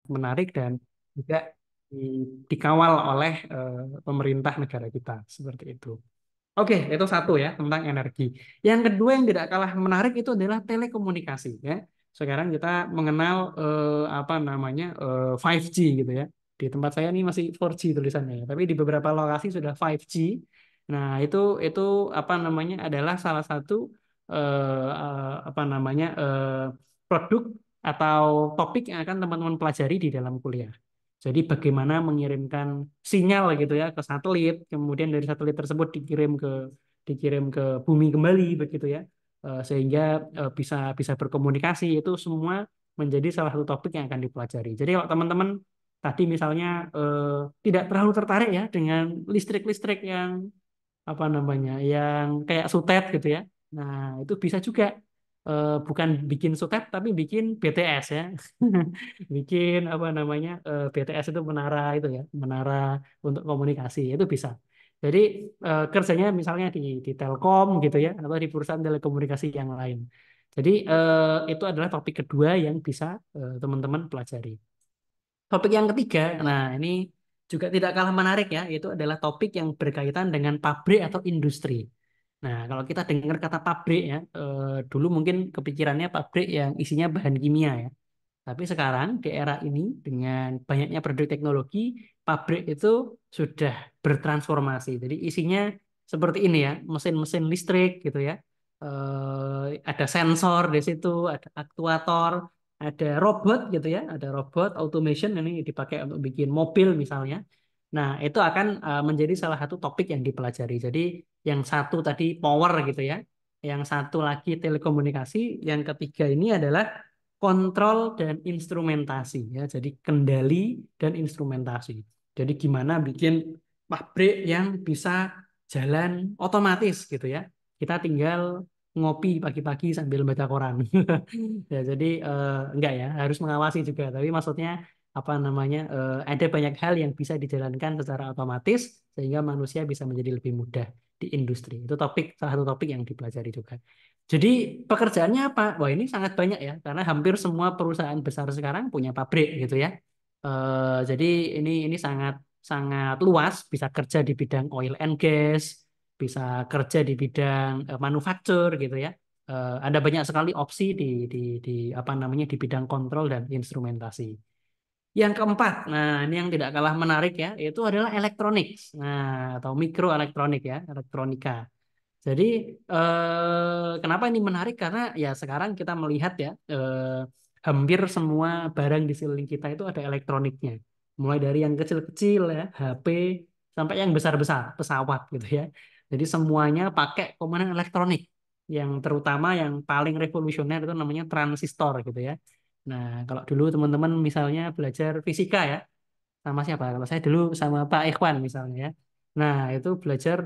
menarik dan juga dikawal oleh pemerintah negara kita seperti itu. Oke, itu satu ya tentang energi. Yang kedua yang tidak kalah menarik itu adalah telekomunikasi ya. Sekarang kita mengenal apa namanya 5G gitu ya. Di tempat saya ini masih 4G tulisannya ya, tapi di beberapa lokasi sudah 5G. Nah, itu apa namanya adalah salah satu apa namanya produk atau topik yang akan teman-teman pelajari di dalam kuliah. Jadi bagaimana mengirimkan sinyal gitu ya ke satelit, kemudian dari satelit tersebut dikirim ke bumi kembali begitu ya. Sehingga bisa bisa berkomunikasi itu semua menjadi salah satu topik yang akan dipelajari. Jadi kalau teman-teman tadi misalnya tidak terlalu tertarik ya dengan listrik-listrik yang apa namanya yang kayak sutet gitu ya. Nah, itu bisa juga bukan bikin sutet tapi bikin BTS ya. Bikin apa namanya BTS itu menara untuk komunikasi itu bisa. Jadi kerjanya misalnya di Telkom gitu ya atau di perusahaan telekomunikasi yang lain. Jadi itu adalah topik kedua yang bisa teman-teman pelajari. Topik yang ketiga, nah ini juga tidak kalah menarik ya, itu adalah topik yang berkaitan dengan pabrik atau industri. Nah, kalau kita dengar kata pabrik ya, dulu mungkin kepikirannya pabrik yang isinya bahan kimia ya. Tapi sekarang di era ini dengan banyaknya produk teknologi, pabrik itu sudah bertransformasi. Jadi isinya seperti ini ya, mesin-mesin listrik gitu ya. Ada sensor di situ, ada aktuator, ada robot gitu ya, ada robot automation ini dipakai untuk bikin mobil misalnya. Nah, itu akan menjadi salah satu topik yang dipelajari. Jadi yang satu tadi power gitu ya, yang satu lagi telekomunikasi, yang ketiga ini adalah kontrol dan instrumentasi ya. Jadi kendali dan instrumentasi. Jadi gimana bikin pabrik yang bisa jalan otomatis gitu ya. Kita tinggal ngopi pagi-pagi sambil baca koran. Ya, jadi enggak ya, harus mengawasi juga. Tapi maksudnya apa namanya ada banyak hal yang bisa dijalankan secara otomatis sehingga manusia bisa menjadi lebih mudah di industri. Itu salah satu topik yang dipelajari juga. Jadi pekerjaannya apa? Wah ini sangat banyak ya, karena hampir semua perusahaan besar sekarang punya pabrik gitu ya. Jadi ini sangat sangat luas, bisa kerja di bidang oil and gas, bisa kerja di bidang manufaktur gitu ya. Ada banyak sekali opsi di apa namanya di bidang kontrol dan instrumentasi. Yang keempat, nah ini yang tidak kalah menarik ya, itu adalah elektronik, nah atau mikroelektronik ya, elektronika. Jadi kenapa ini menarik? Karena ya sekarang kita melihat ya hampir semua barang di sekeliling kita itu ada elektroniknya. Mulai dari yang kecil-kecil ya, HP, sampai yang besar-besar, pesawat gitu ya. Jadi semuanya pakai komponen elektronik. Yang terutama yang paling revolusioner itu namanya transistor gitu ya. Nah, kalau dulu teman-teman misalnya belajar fisika ya, sama siapa? Kalau saya dulu sama Pak Ikhwan misalnya ya. Nah, itu belajar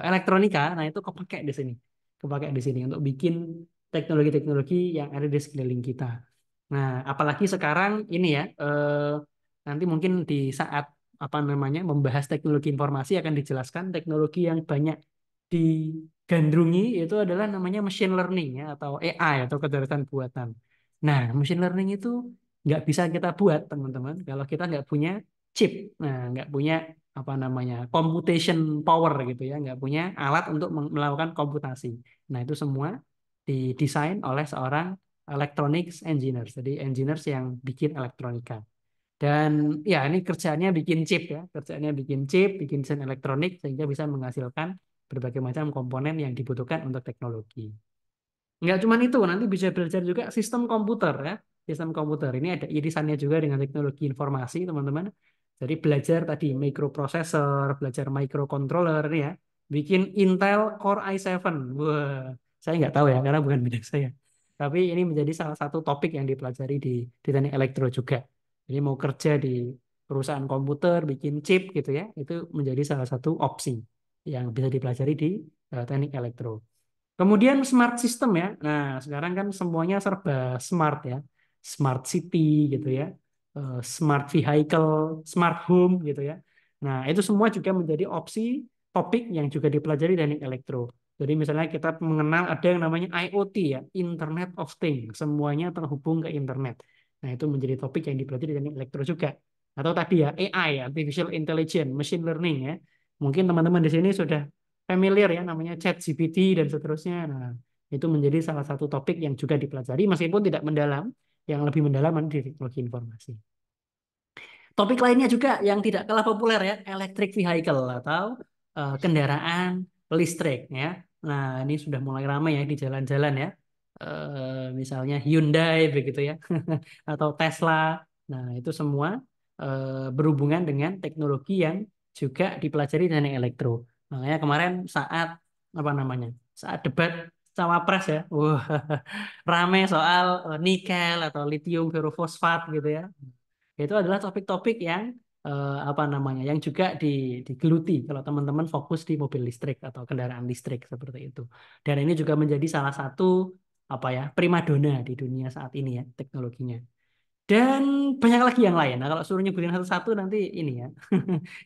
elektronika. Nah, itu kepake di sini. Kepake di sini untuk bikin teknologi-teknologi yang ada di sekeliling kita. Nah, apalagi sekarang ini ya, nanti mungkin di saat apa namanya membahas teknologi informasi akan dijelaskan teknologi yang banyak digandrungi itu adalah namanya machine learning ya atau AI atau kecerdasan buatan. Nah, machine learning itu nggak bisa kita buat teman-teman kalau kita nggak punya chip, nah nggak punya apa namanya computation power gitu ya, nggak punya alat untuk melakukan komputasi. Nah itu semua didesain oleh seorang electronics engineers, jadi engineers yang bikin elektronika. Dan ya ini kerjaannya bikin chip ya, kerjaannya bikin chip, bikin desain elektronik sehingga bisa menghasilkan berbagai macam komponen yang dibutuhkan untuk teknologi. Nggak cuma itu, nanti bisa belajar juga sistem komputer ya. Sistem komputer ini ada irisannya juga dengan teknologi informasi, teman-teman. Jadi belajar tadi microprocessor, belajar microcontroller ini ya. Bikin Intel Core i7. Wah, saya nggak tahu ya, karena bukan bidang saya. Tapi ini menjadi salah satu topik yang dipelajari di teknik elektro juga. Jadi mau kerja di perusahaan komputer, bikin chip gitu ya, itu menjadi salah satu opsi yang bisa dipelajari di teknik elektro. Kemudian smart system ya. Nah, sekarang kan semuanya serba smart ya. Smart city gitu ya. Smart vehicle, smart home gitu ya. Nah, itu semua juga menjadi opsi topik yang juga dipelajari dari elektro. Jadi misalnya kita mengenal ada yang namanya IoT ya, Internet of Things. Semuanya terhubung ke internet. Nah, itu menjadi topik yang dipelajari di teknik elektro juga. Atau tadi ya AI, Artificial Intelligence, Machine Learning ya. Mungkin teman-teman di sini sudah familiar ya namanya ChatGPT dan seterusnya. Nah, itu menjadi salah satu topik yang juga dipelajari meskipun tidak mendalam, yang lebih mendalam di teknologi informasi. Topik lainnya juga yang tidak kalah populer ya, electric vehicle atau kendaraan listrik ya. Nah, ini sudah mulai ramai ya di jalan-jalan ya. Misalnya Hyundai begitu ya, atau Tesla. Nah, itu semua berhubungan dengan teknologi yang juga dipelajari teknik elektro. Makanya kemarin saat apa namanya? Saat debat cawapres ya, wah, rame soal nikel atau lithium ferrofosfat gitu ya. Itu adalah topik-topik yang apa namanya, yang juga digeluti kalau teman-teman fokus di mobil listrik atau kendaraan listrik seperti itu. Dan ini juga menjadi salah satu apa ya, primadona di dunia saat ini ya teknologinya. Dan banyak lagi yang lain. Nah, kalau suruh nyebutin satu-satu nanti ini ya,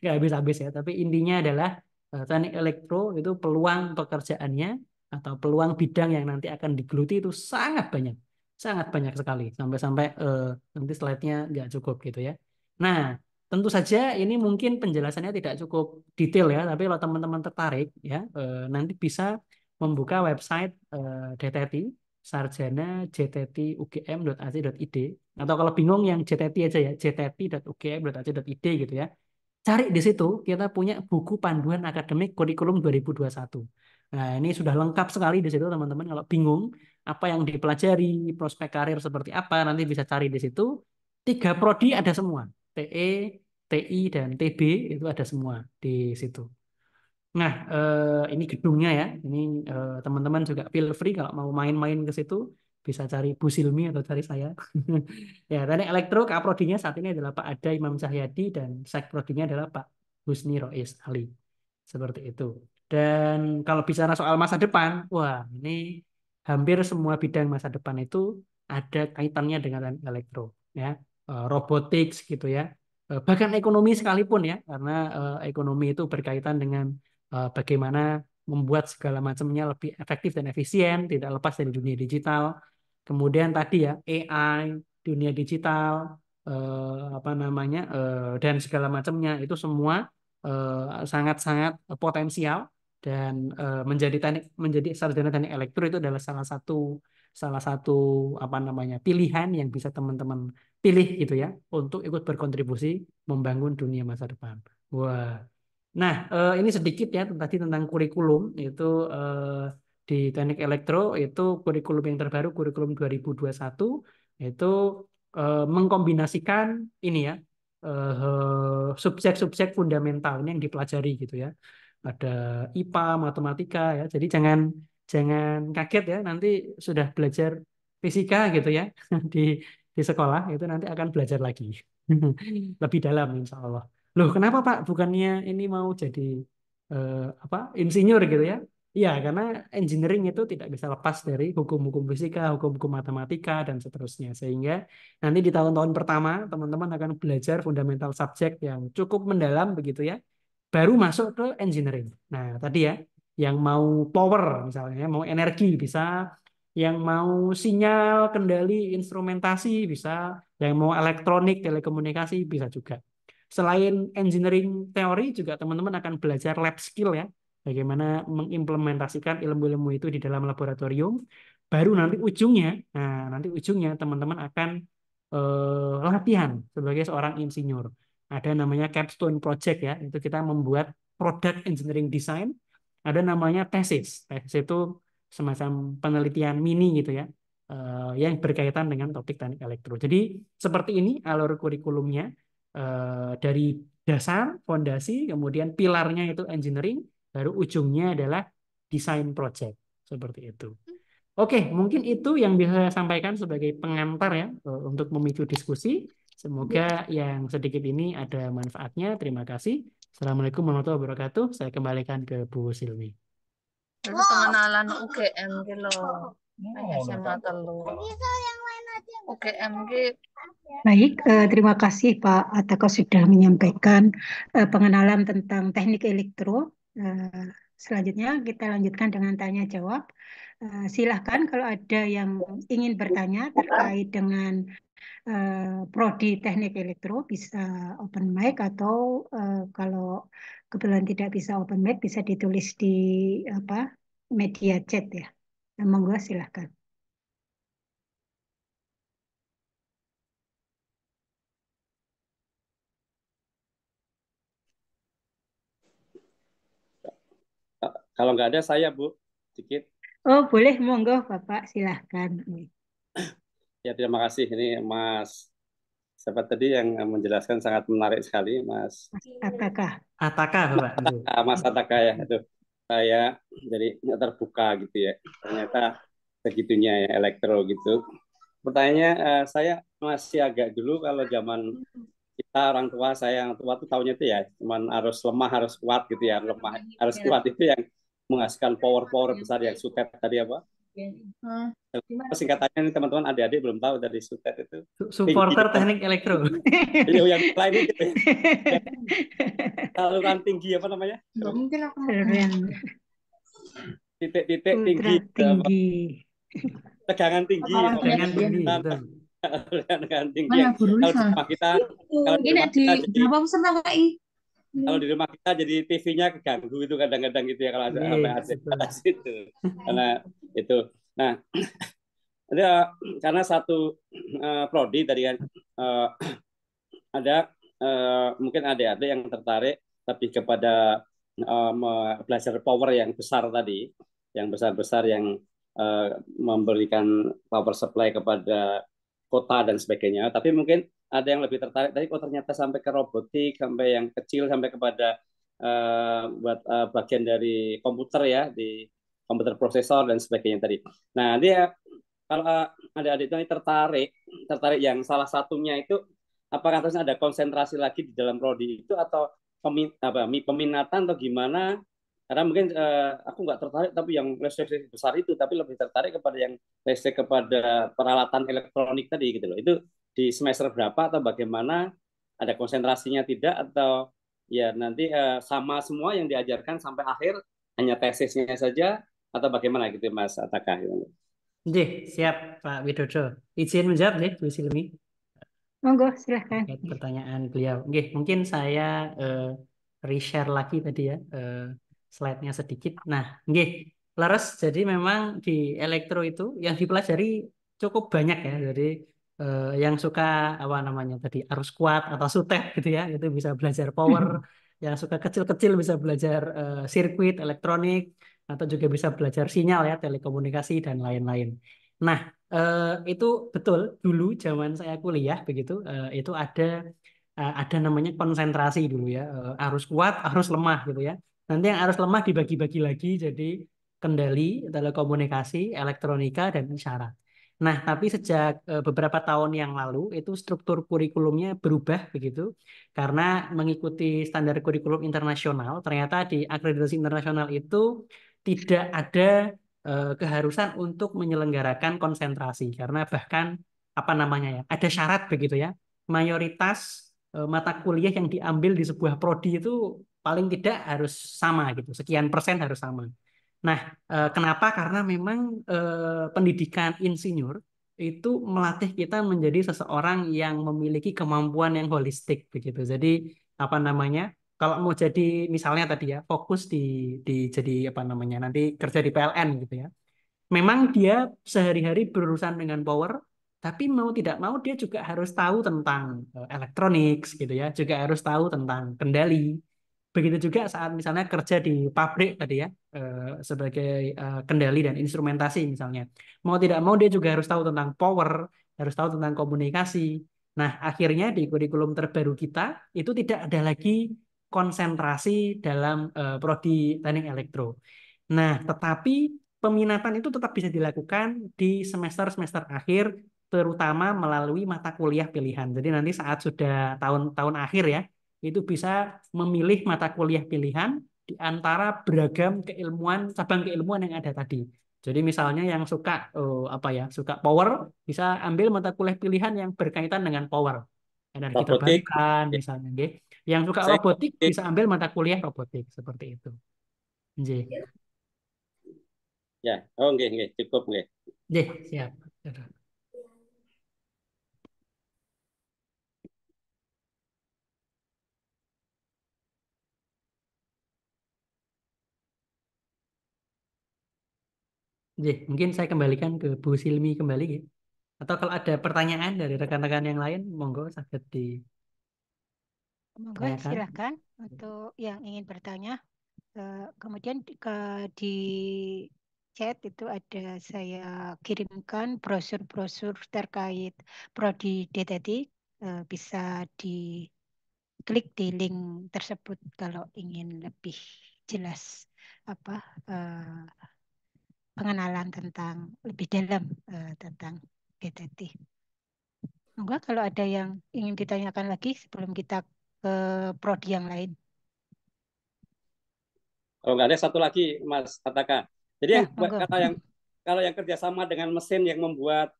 nggak habis-habis ya. Tapi intinya adalah teknik elektro itu peluang pekerjaannya atau peluang bidang yang nanti akan digeluti itu sangat banyak sekali. Sampai-sampai nanti slide-nya nggak cukup gitu ya. Nah, tentu saja ini mungkin penjelasannya tidak cukup detail ya. Tapi kalau teman-teman tertarik ya, nanti bisa membuka website DTT sarjana jtti.ugm.ac.id atau kalau bingung yang JTT aja ya, jtti.ugm.ac.id gitu ya. Cari di situ, kita punya buku panduan akademik kurikulum 2021. Nah, ini sudah lengkap sekali di situ teman-teman. Kalau bingung apa yang dipelajari, prospek karir seperti apa, nanti bisa cari di situ. Tiga prodi ada semua. TE, TI, dan TB itu ada semua di situ. Nah, ini gedungnya ya. Ini teman-teman juga feel free kalau mau main-main ke situ bisa cari Bu Silmi atau cari saya. Ya, tadi elektro kaprodinya saat ini adalah Pak Ada Imam Cahyadi dan sekprodinya adalah Pak Husni Rois Ali. Seperti itu. Dan kalau bicara soal masa depan, wah, ini hampir semua bidang masa depan itu ada kaitannya dengan elektro, ya. Robotics gitu ya. Bahkan ekonomi sekalipun ya, karena ekonomi itu berkaitan dengan bagaimana membuat segala macamnya lebih efektif dan efisien, tidak lepas dari dunia digital. Kemudian tadi ya AI, dunia digital, apa namanya, dan segala macamnya itu semua sangat-sangat potensial dan menjadi sarjana teknik elektro itu adalah salah satu apa namanya pilihan yang bisa teman-teman pilih gitu ya untuk ikut berkontribusi membangun dunia masa depan. Wah. Nah, ini sedikit ya tadi tentang kurikulum itu di teknik elektro itu kurikulum yang terbaru kurikulum 2021 itu mengkombinasikan ini ya subjek-subjek fundamental ini yang dipelajari gitu ya. Ada IPA, matematika ya. Jadi jangan jangan kaget ya nanti sudah belajar fisika gitu ya di di sekolah itu nanti akan belajar lagi lebih dalam insya Allah. Loh, kenapa Pak? Bukannya ini mau jadi apa insinyur gitu ya? Iya, karena engineering itu tidak bisa lepas dari hukum-hukum fisika, hukum-hukum matematika, dan seterusnya. Sehingga nanti di tahun-tahun pertama, teman-teman akan belajar fundamental subjek yang cukup mendalam begitu ya. Baru masuk ke engineering. Nah, tadi ya, yang mau power misalnya, mau energi bisa, yang mau sinyal, kendali, instrumentasi bisa, yang mau elektronik, telekomunikasi bisa juga. Selain engineering teori juga teman-teman akan belajar lab skill ya, bagaimana mengimplementasikan ilmu-ilmu itu di dalam laboratorium. Baru nanti ujungnya teman-teman akan latihan sebagai seorang insinyur. Ada namanya capstone project ya, itu kita membuat product engineering design. Ada namanya tesis. Tesis itu semacam penelitian mini gitu ya, yang berkaitan dengan topik teknik elektro. Jadi seperti ini alur kurikulumnya dari dasar, fondasi, kemudian pilarnya itu engineering, baru ujungnya adalah desain project. Seperti itu. Oke, mungkin itu yang bisa saya sampaikan sebagai pengantar ya untuk memicu diskusi. Semoga yang sedikit ini ada manfaatnya. Terima kasih. Assalamualaikum warahmatullahi wabarakatuh. Saya kembalikan ke Bu Silmi. Terus pengenalan UGM ki lho. SMA telu. UGM ki Baik, terima kasih Pak Atako sudah menyampaikan pengenalan tentang teknik elektro. Selanjutnya kita lanjutkan dengan tanya jawab. Silahkan kalau ada yang ingin bertanya terkait dengan prodi teknik elektro bisa open mic atau kalau kebetulan tidak bisa open mic bisa ditulis di apa media chat ya. Nah, monggo silahkan. Kalau nggak ada saya Bu, sedikit. Oh boleh monggo Bapak silahkan. Ya terima kasih ini Mas. Siapa tadi yang menjelaskan sangat menarik sekali Mas. Mas Ataka. Ataka Bapak. Mas Ataka ya. Aduh, saya jadi nggak terbuka gitu ya. Ternyata segitunya ya elektro gitu. Pertanyaannya saya masih agak dulu kalau zaman kita orang tua saya yang tua tuh tahunya itu ya cuman harus lemah harus kuat gitu ya lemah harus kuat itu yang menghasilkan power besar yang sutet tadi apa singkatannya ini teman-teman adik-adik belum tahu dari sutet itu tinggi Supporter teknik elektro. yang lain itu ya. Saluran tinggi apa namanya titik-titik Ultra tinggi tinggi. tegangan tinggi Dengan tinggi, betul. tegangan tinggi yang kalau di rumah kita kalau di rumah kita jadi kalau di rumah kita jadi TV-nya keganggu itu kadang-kadang gitu ya kalau ada Yes, ada situ karena itu nah ada karena satu prodi tadi kan ada mungkin adik-adik yang tertarik lebih kepada belajar power yang besar tadi yang besar-besar yang memberikan power supply kepada kota dan sebagainya tapi mungkin ada yang lebih tertarik tadi kok ternyata sampai ke robotik sampai yang kecil sampai kepada buat bagian dari komputer ya di komputer prosesor dan sebagainya tadi. Nah dia kalau adik-adik ini tertarik yang salah satunya itu apakah terus ada konsentrasi lagi di dalam prodi itu atau peminatan atau gimana karena mungkin aku nggak tertarik tapi yang listrik besar itu tapi lebih tertarik kepada yang listrik kepada peralatan elektronik tadi gitu loh itu di semester berapa atau bagaimana ada konsentrasinya tidak atau ya nanti sama semua yang diajarkan sampai akhir hanya tesisnya saja atau bagaimana gitu Mas Ataka gitu. Nggih, siap Pak Widodo. Izin menjawab nih Bu Silmi. Monggo silahkan. Pertanyaan beliau. Nggih, mungkin saya reshare lagi tadi ya slide-nya sedikit. Nah, nggih, leres. Jadi memang di elektro itu yang dipelajari cukup banyak ya. Jadi yang suka apa namanya tadi arus kuat atau sutet gitu ya, itu bisa belajar power. Yang suka kecil-kecil bisa belajar sirkuit elektronik atau juga bisa belajar sinyal ya, telekomunikasi dan lain-lain. Nah, itu betul dulu zaman saya kuliah begitu itu ada namanya konsentrasi dulu ya arus kuat arus lemah gitu ya nanti yang arus lemah dibagi-bagi lagi jadi kendali telekomunikasi elektronika dan isyarat. Nah tapi sejak beberapa tahun yang lalu itu struktur kurikulumnya berubah begitu karena mengikuti standar kurikulum internasional ternyata di akreditasi internasional itu tidak ada keharusan untuk menyelenggarakan konsentrasi karena bahkan apa namanya ya ada syarat begitu ya mayoritas mata kuliah yang diambil di sebuah prodi itu paling tidak harus sama gitu sekian persen harus sama. Nah, kenapa? Karena memang pendidikan insinyur itu melatih kita menjadi seseorang yang memiliki kemampuan yang holistik begitu. Jadi apa namanya? Kalau mau jadi misalnya tadi ya fokus di jadi apa namanya nanti kerja di PLN gitu ya. Memang dia sehari-hari berurusan dengan power, tapi mau tidak mau dia juga harus tahu tentang elektronik gitu ya, juga harus tahu tentang kendali. Begitu juga saat misalnya kerja di pabrik tadi ya, sebagai kendali dan instrumentasi misalnya. Mau tidak mau dia juga harus tahu tentang power, harus tahu tentang komunikasi. Nah, akhirnya di kurikulum terbaru kita itu tidak ada lagi konsentrasi dalam prodi teknik elektro. Nah, tetapi peminatan itu tetap bisa dilakukan di semester-semester akhir, terutama melalui mata kuliah pilihan. Jadi nanti saat sudah tahun-tahun akhir ya, itu bisa memilih mata kuliah pilihan di antara beragam keilmuan, cabang keilmuan yang ada tadi. Jadi misalnya yang suka apa ya, suka power bisa ambil mata kuliah pilihan yang berkaitan dengan power, energi Robotik terbarukan misalnya, nggih. Yang suka saya robotik bisa ambil mata kuliah robotik seperti itu. Nggih. ya oh nggih cukup nggih. Nggih, siap. Mungkin saya kembalikan ke Bu Silmi kembali ya. Atau kalau ada pertanyaan dari rekan-rekan yang lain, monggo saged Monggo ditanyakan. silakan untuk yang ingin bertanya. Kemudian di chat itu ada saya kirimkan brosur-brosur terkait prodi DTT. Bisa diklik di link tersebut kalau ingin lebih jelas apa pengenalan tentang lebih dalam tentang DTT. Monggo kalau ada yang ingin ditanyakan lagi sebelum kita ke prodi yang lain. Kalau nggak ada satu lagi, Mas Ataka. Jadi Ya, yang monggo. kalau yang kerjasama dengan mesin yang membuat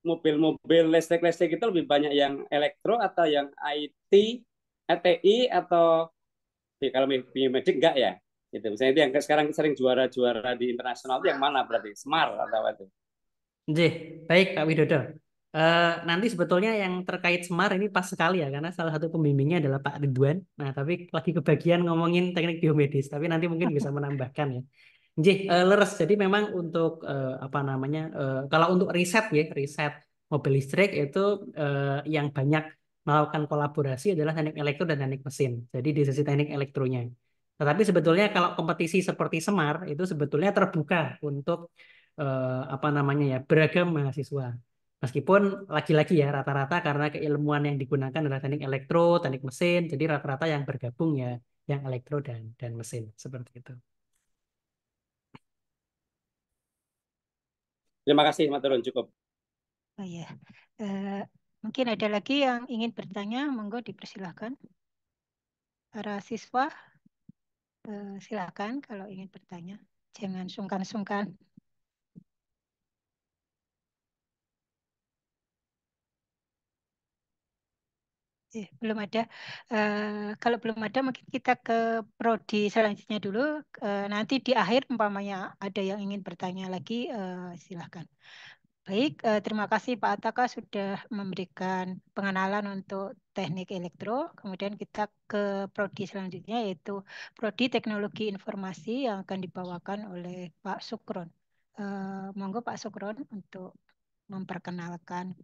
mobil-mobil listrik-listrik itu lebih banyak yang elektro atau yang IT, ETI atau kalau biomedik enggak ya? Itu misalnya itu yang sekarang sering juara-juara di internasional itu yang mana berarti? Smart atau apa itu? Baik Kak Widodo. Nanti sebetulnya yang terkait Semar ini pas sekali ya, karena salah satu pembimbingnya adalah Pak Ridwan. Nah, tapi lagi kebagian ngomongin teknik biomedis, tapi nanti mungkin bisa menambahkan ya. Leres. Jadi memang untuk apa namanya, kalau untuk riset ya, riset mobil listrik itu yang banyak melakukan kolaborasi adalah teknik elektro dan teknik mesin. Jadi di sisi teknik elektronya. Tetapi sebetulnya kalau kompetisi seperti Semar itu sebetulnya terbuka untuk apa namanya ya, beragam mahasiswa. Meskipun lagi-lagi ya rata-rata karena keilmuan yang digunakan adalah teknik elektro, teknik mesin, jadi rata-rata yang bergabung ya yang elektro dan mesin seperti itu. Terima kasih, Maturun, cukup. Oh ya, mungkin ada lagi yang ingin bertanya, monggo dipersilahkan. Para siswa, silakan kalau ingin bertanya. Jangan sungkan-sungkan. Belum ada. Kalau belum ada, mungkin kita ke prodi selanjutnya dulu. Nanti di akhir, umpamanya ada yang ingin bertanya lagi, silakan. Baik, terima kasih Pak Ataka sudah memberikan pengenalan untuk teknik elektro. Kemudian kita ke prodi selanjutnya yaitu prodi teknologi informasi yang akan dibawakan oleh Pak Sukron. Monggo Pak Sukron untuk memperkenalkan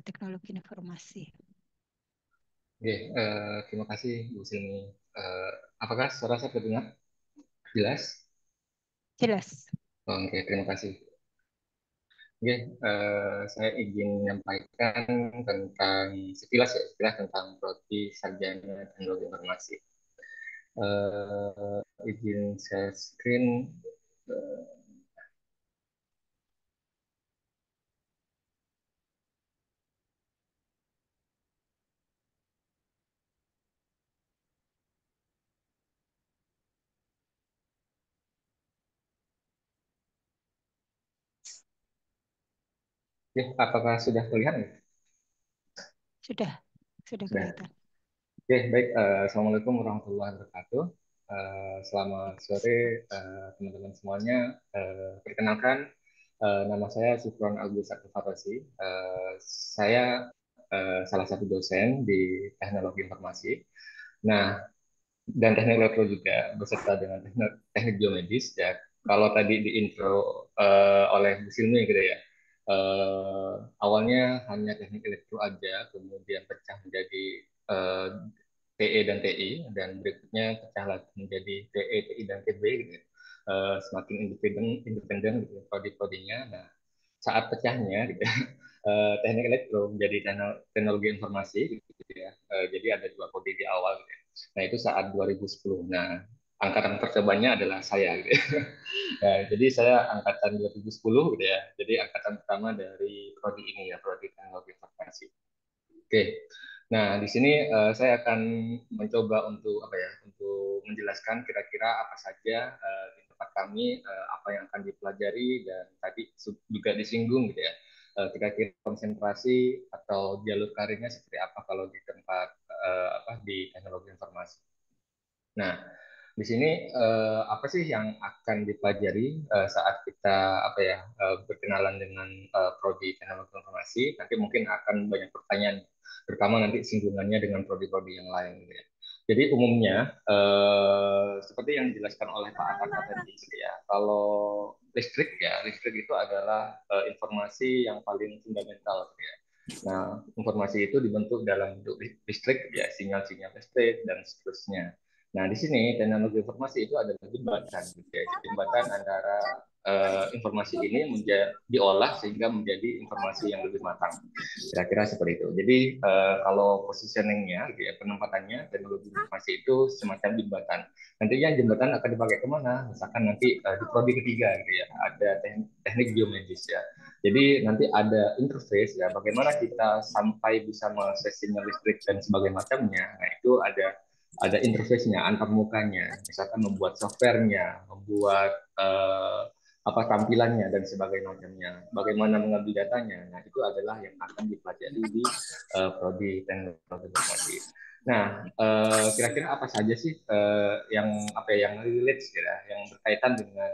teknologi informasi. Oke, terima kasih Bu Silmi. Apakah suara saya terdengar jelas? Jelas. Oke, terima kasih. Oke, saya izin menyampaikan tentang sekilas tentang prodi sarjana teknologi informasi. Izin share screen. Eh, apakah sudah terlihat? Sudah Sudah. kelihatan. Oke, baik. Assalamualaikum warahmatullahi wabarakatuh. Selamat sore teman-teman semuanya. Perkenalkan, nama saya Sufron Agus Farasi. Saya salah satu dosen di Teknologi Informasi. Nah, dan teknik elektro juga beserta dengan teknik biomedis ya. Kalau tadi di intro oleh Bu Silmi gitu ya. Awalnya hanya teknik elektro aja, kemudian pecah menjadi eh, TE dan TI, dan berikutnya pecah lagi menjadi TE, TI dan TB gitu ya. Semakin independen gitu ya, prodi-prodinya. Nah, saat pecahnya gitu ya, teknik elektro menjadi teknologi informasi gitu ya. Jadi ada dua prodi di awal gitu ya. Nah, itu saat 2010. Nah, angkatan percobanya adalah saya gitu ya. Nah, jadi saya angkatan 2010 gitu ya. Jadi angkatan pertama dari prodi ini ya, prodi teknologi informasi. Oke. Nah, di sini saya akan mencoba untuk apa ya, untuk menjelaskan kira-kira apa saja di tempat kami apa yang akan dipelajari, dan tadi juga disinggung gitu ya. Kira-kira konsentrasi atau jalur karirnya seperti apa kalau di tempat apa di teknologi informasi. Nah, di sini apa sih yang akan dipelajari saat kita apa ya berkenalan dengan prodi teknologi informasi? Nanti mungkin akan banyak pertanyaan, terutama nanti singgungannya dengan prodi-prodi yang lain. Gitu ya. Jadi umumnya seperti yang dijelaskan oleh Pak Ataka tadi, gitu ya. Kalau listrik itu adalah informasi yang paling fundamental, gitu ya. Nah, informasi itu dibentuk dalam bentuk listrik, ya, sinyal-sinyal listrik dan seterusnya. Nah, di sini teknologi informasi itu adalah jembatan, gitu ya. Jembatan antara informasi ini diolah sehingga menjadi informasi yang lebih matang. Kira-kira seperti itu. Jadi kalau positioningnya, gitu ya, penempatannya teknologi informasi itu semacam jembatan. Nantinya jembatan akan dipakai kemana? Misalkan nanti di prodi ketiga, gitu ya, ada teknik geomedis ya. Jadi nanti ada interface ya, bagaimana kita sampai bisa mengakses sinyal listrik dan sebagainya macamnya. Nah itu ada interface-nya, antarmukanya. Misalkan membuat software-nya, membuat apa tampilannya dan sebagainya macamnya, bagaimana mengambil datanya. Nah, itu adalah yang akan dipelajari di prodi teknologi informasi. Nah, kira-kira apa saja sih yang relate ya, yang berkaitan dengan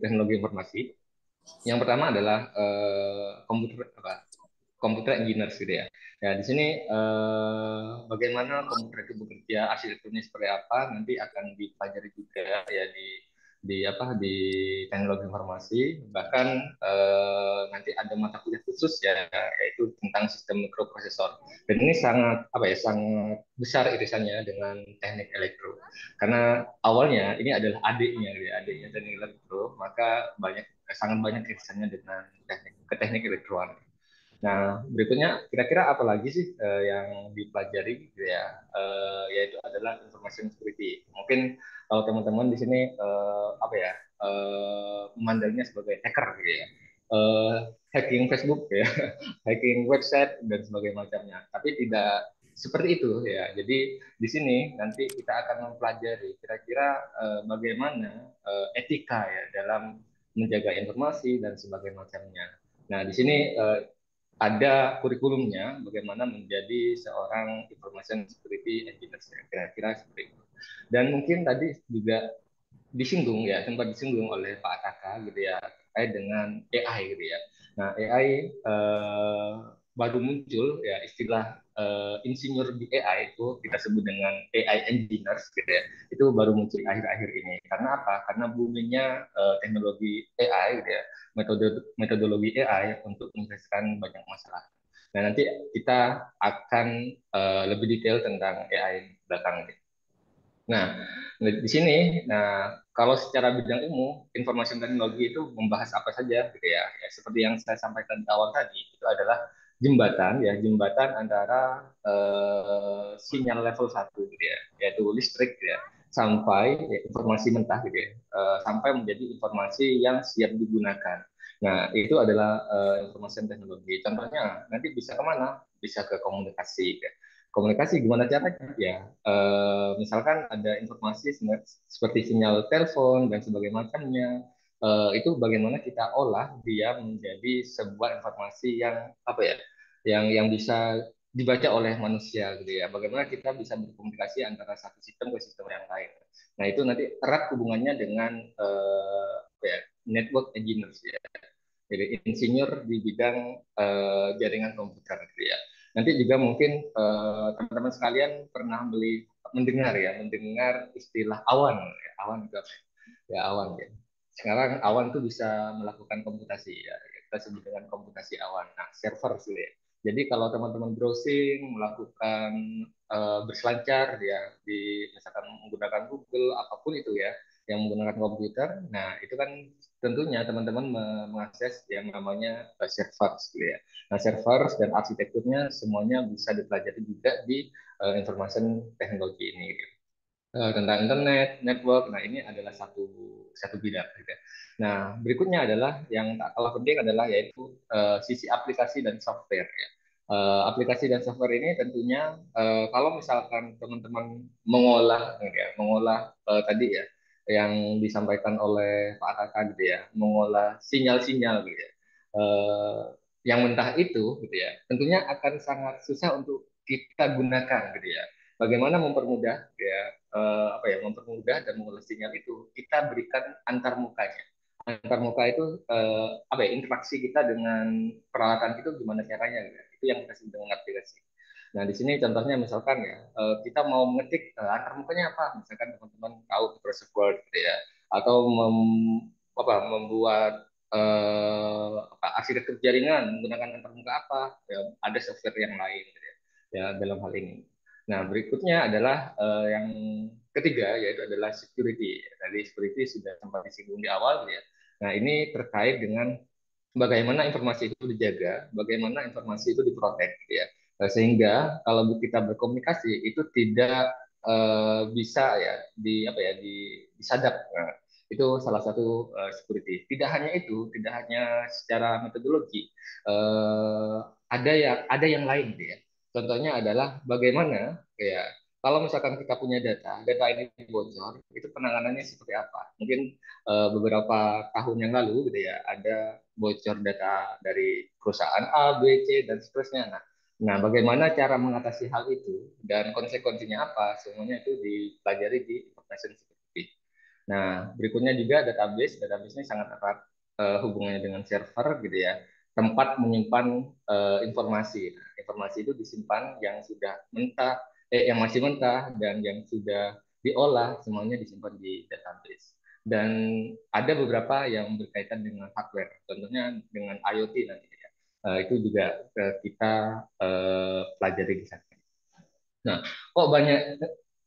teknologi informasi? Yang pertama adalah komputer engineers gitu ya. Ya di sini bagaimana komputer itu bekerja, arsitekturnya seperti apa nanti akan dipelajari juga ya di teknologi informasi. Bahkan nanti ada mata kuliah khusus ya yaitu tentang sistem mikroprosesor. Dan ini sangat besar irisannya dengan teknik elektro. Karena awalnya ini adalah adiknya gitu ya, adiknya teknik elektro, maka sangat banyak irisannya dengan teknik elektronik. Nah, berikutnya kira-kira apa lagi sih yang dipelajari gitu ya, yaitu adalah information security. Mungkin kalau teman-teman di sini memandangnya sebagai hacker gitu ya, hacking Facebook ya, hacking website dan sebagainya macamnya. Tapi tidak seperti itu ya. Jadi di sini nanti kita akan mempelajari kira-kira bagaimana etika ya dalam menjaga informasi dan sebagainya macamnya. Nah, di sini ada kurikulumnya bagaimana menjadi seorang information security engineer kira-kira seperti itu. Dan mungkin tadi juga sempat disinggung oleh Pak Ataka gitu ya terkait dengan AI gitu ya. Nah AI baru muncul ya istilah insinyur di AI itu kita sebut dengan AI engineers gitu ya. Itu baru muncul akhir-akhir ini. Karena apa? Karena boomingnya teknologi AI gitu ya, metodologi AI untuk menyelesaikan banyak masalah. Nah nanti kita akan lebih detail tentang AI belakang ini. Nah, di sini, kalau secara bidang ilmu, informasi teknologi itu membahas apa saja, gitu ya. Ya, seperti yang saya sampaikan di awal tadi, itu adalah jembatan antara sinyal level 1, gitu ya, yaitu listrik, gitu ya, sampai ya, informasi mentah, gitu ya, sampai menjadi informasi yang siap digunakan. Nah, itu adalah informasi teknologi. Contohnya, nanti bisa kemana? Bisa ke komunikasi, gitu ya. Komunikasi gimana caranya ya misalkan ada informasi seperti sinyal telepon dan sebagainya macamnya itu bagaimana kita olah dia menjadi sebuah informasi yang yang bisa dibaca oleh manusia gitu ya, bagaimana kita bisa berkomunikasi antara satu sistem ke sistem yang lain. Nah itu nanti erat hubungannya dengan network engineers ya, jadi insinyur di bidang jaringan komputer gitu ya. Nanti juga mungkin teman-teman sekalian pernah mendengar istilah awan ya. Awan itu apa? Ya awan ya. Sekarang awan itu bisa melakukan komputasi ya. Kita sebut dengan komputasi awan. Nah, server sih ya. Jadi kalau teman-teman browsing, melakukan berselancar ya misalkan menggunakan Google apapun itu ya, yang menggunakan komputer, nah itu kan tentunya teman-teman mengakses yang namanya servers gitu ya. Nah, servers dan arsitekturnya semuanya bisa dipelajari juga di information teknologi ini. Gitu. Tentang internet, network, nah ini adalah satu bidang. Gitu. Nah, berikutnya adalah yang tak kalah penting adalah yaitu sisi aplikasi dan software. Ya. Aplikasi dan software ini tentunya kalau misalkan teman-teman mengolah tadi ya yang disampaikan oleh Pak Ataka gitu ya, mengolah sinyal-sinyal gitu ya. Yang mentah itu gitu ya, tentunya akan sangat susah untuk kita gunakan gitu ya. Bagaimana mempermudah ya mempermudah dan mengolah sinyal itu kita berikan antar mukanya. Antar muka itu interaksi kita dengan peralatan itu gimana caranya gitu. Itu yang kita sebut dengan aplikasi. Nah, di sini contohnya misalkan ya, kita mau mengetik antarmukanya apa, misalkan teman-teman tahu Microsoft Word gitu ya, atau membuat arsitektur jaringan menggunakan antarmuka apa, ya, ada software yang lain gitu ya dalam hal ini. Nah, berikutnya adalah yang ketiga, yaitu adalah security. Tadi security sudah sempat disinggung di awal gitu ya. Nah, ini terkait dengan bagaimana informasi itu dijaga, bagaimana informasi itu diprotek, gitu ya. Sehingga kalau kita berkomunikasi itu tidak bisa ya disadap. Nah, itu salah satu security. Tidak hanya itu, tidak hanya secara metodologi, eh, ada yang lain, gitu ya. Contohnya adalah bagaimana ya kalau misalkan kita punya data ini bocor, itu penanganannya seperti apa? Mungkin beberapa tahun yang lalu gitu ya, ada bocor data dari perusahaan A, B, C, dan seterusnya. Nah, bagaimana cara mengatasi hal itu dan konsekuensinya apa? Semuanya itu dipelajari di information security. Nah, berikutnya juga database. Database ini sangat erat hubungannya dengan server gitu ya. Tempat menyimpan informasi. Nah, informasi itu disimpan yang sudah mentah, yang masih mentah dan yang sudah diolah semuanya disimpan di database. Dan ada beberapa yang berkaitan dengan hardware, contohnya dengan IoT nanti ya. Itu juga kita pelajari di sana. Nah, kok banyak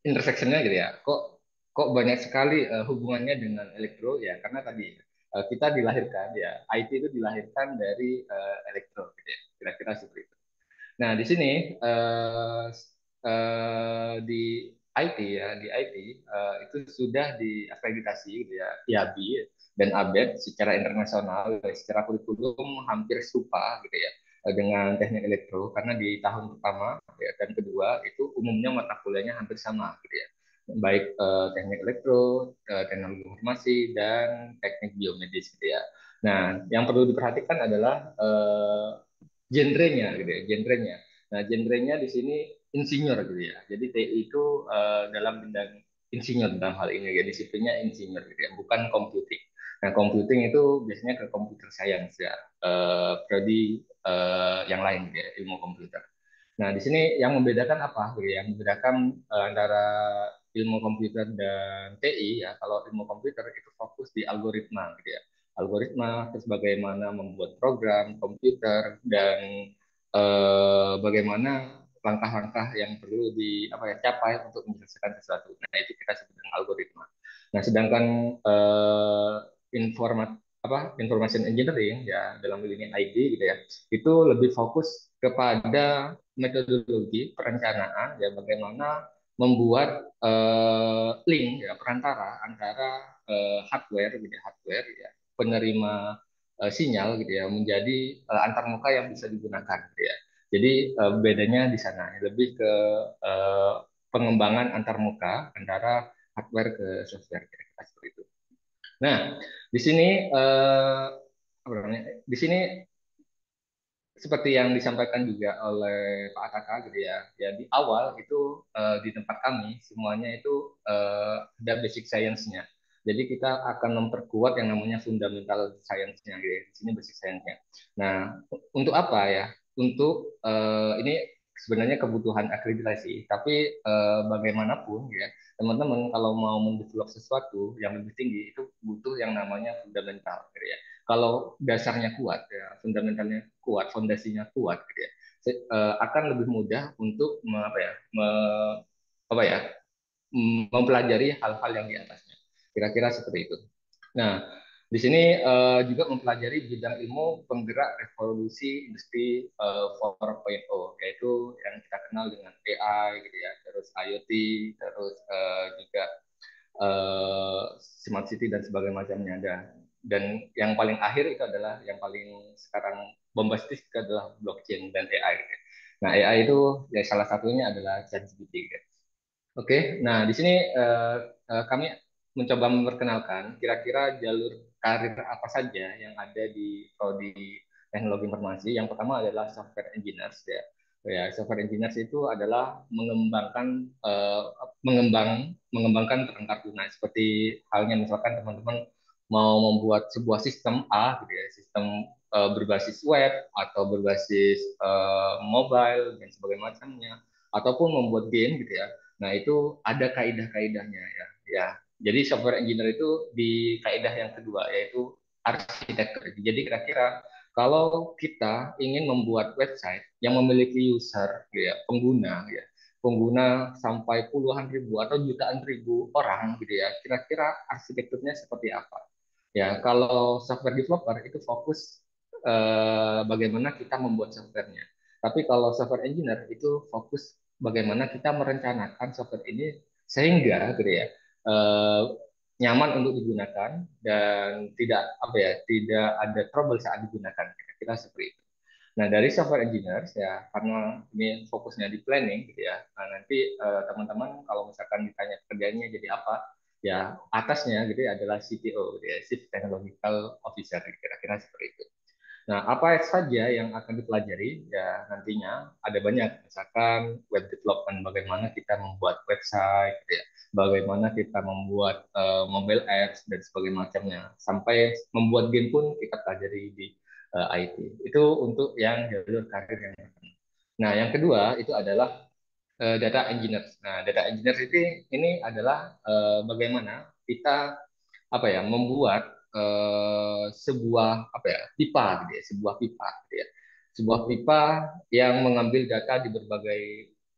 intersection-nya gitu ya? Kok banyak sekali hubungannya dengan elektro ya? Karena tadi kita dilahirkan ya, IT itu dilahirkan dari elektro gitu ya. Kira-kira seperti itu. Nah, di sini di IT ya, di IT itu sudah diakreditasi gitu ya, IABI dan ABET secara internasional, secara kurikulum hampir serupa gitu ya dengan teknik elektro karena di tahun pertama ya, dan kedua itu umumnya mata kuliahnya hampir sama gitu ya. Baik teknik elektro, teknologi informasi dan teknik biomedis gitu ya. Nah, yang perlu diperhatikan adalah genrenya gitu ya, genrenya. Nah, genrenya di sini insinyur gitu ya. Jadi TI itu dalam bidang insinyur dalam hal ini ya, disiplinnya insinyur gitu ya, bukan computing. Nah, computing itu biasanya ke computer science ya, prodi yang lain gitu ya, ilmu komputer. Nah, di sini yang membedakan apa? Gitu ya? Yang membedakan antara ilmu komputer dan TI ya. Kalau ilmu komputer itu fokus di algoritma gitu ya. Algoritma, terus bagaimana membuat program komputer dan bagaimana langkah-langkah yang perlu capai untuk menyelesaikan sesuatu. Nah, itu kita sebut dengan algoritma. Nah, sedangkan informat information engineering ya dalam ini IT gitu ya, itu lebih fokus kepada metodologi perencanaan ya bagaimana membuat link ya perantara antara hardware ya penerima sinyal gitu ya menjadi antarmuka yang bisa digunakan gitu ya. Jadi bedanya di sana lebih ke pengembangan antarmuka antara hardware ke software kira-kira seperti itu. Nah, di sini di sini seperti yang disampaikan juga oleh Pak Akaka gitu ya, ya di awal itu di tempat kami semuanya itu ada basic science-nya. Jadi kita akan memperkuat yang namanya fundamental science-nya gitu ya. Di sini basic science-nya. Nah, untuk apa ya? Untuk ini sebenarnya kebutuhan akreditasi, tapi bagaimanapun ya, teman-teman kalau mau mendevelop sesuatu yang lebih tinggi itu butuh yang namanya fundamental gitu ya. Kalau dasarnya kuat ya, fundamentalnya kuat, fondasinya kuat gitu ya, akan lebih mudah untuk mempelajari hal-hal yang di atasnya. Kira-kira seperti itu. Nah, di sini juga mempelajari bidang ilmu penggerak revolusi industri 4.0, yaitu yang kita kenal dengan AI gitu ya, terus IoT, terus juga smart city dan sebagainya macamnya. Dan yang paling akhir itu adalah yang paling sekarang bombastis itu adalah blockchain dan AI. Gitu. Nah, AI itu ya salah satunya adalah ChatGPT. Gitu. Oke, nah di sini kami mencoba memperkenalkan kira-kira jalur karir apa saja yang ada di prodi teknologi informasi. Yang pertama adalah software engineers ya. Ya, software engineers itu adalah mengembangkan perangkat lunak seperti halnya misalkan teman-teman mau membuat sebuah sistem A gitu ya, sistem berbasis web atau berbasis mobile dan sebagainya macamnya, ataupun membuat game gitu ya. Nah, itu ada kaidah-kaidahnya ya. Ya. Jadi software engineer itu di kaidah yang kedua yaitu arsitektur. Jadi kira-kira kalau kita ingin membuat website yang memiliki user gitu ya, pengguna sampai puluhan ribu atau jutaan ribu orang gitu ya, kira-kira arsitekturnya seperti apa? Ya, kalau software developer itu fokus bagaimana kita membuat softwarenya. Tapi kalau software engineer itu fokus bagaimana kita merencanakan software ini sehingga gitu ya eh, nyaman untuk digunakan dan tidak apa ya tidak ada trouble saat digunakan. Kira-kira seperti itu. Nah, dari software engineer ya, karena ini fokusnya di planning gitu ya. Nah, nanti teman-teman kalau misalkan ditanya pekerjaannya jadi apa, ya atasnya gitu ya adalah CTO, gitu ya, Chief Technological Officer, kira-kira seperti itu. Nah, apa saja yang akan dipelajari? Ya, nantinya ada banyak, misalkan web development, bagaimana kita membuat website, gitu ya, bagaimana kita membuat mobile apps dan sebagainya macamnya, sampai membuat game pun kita pelajari di IT. Itu untuk yang jalur karir yang pertama. Nah, yang kedua itu adalah data engineer. Nah, data engineer ini adalah bagaimana kita apa ya membuat sebuah apa ya pipa gitu ya, sebuah pipa gitu ya. Sebuah pipa yang mengambil data di berbagai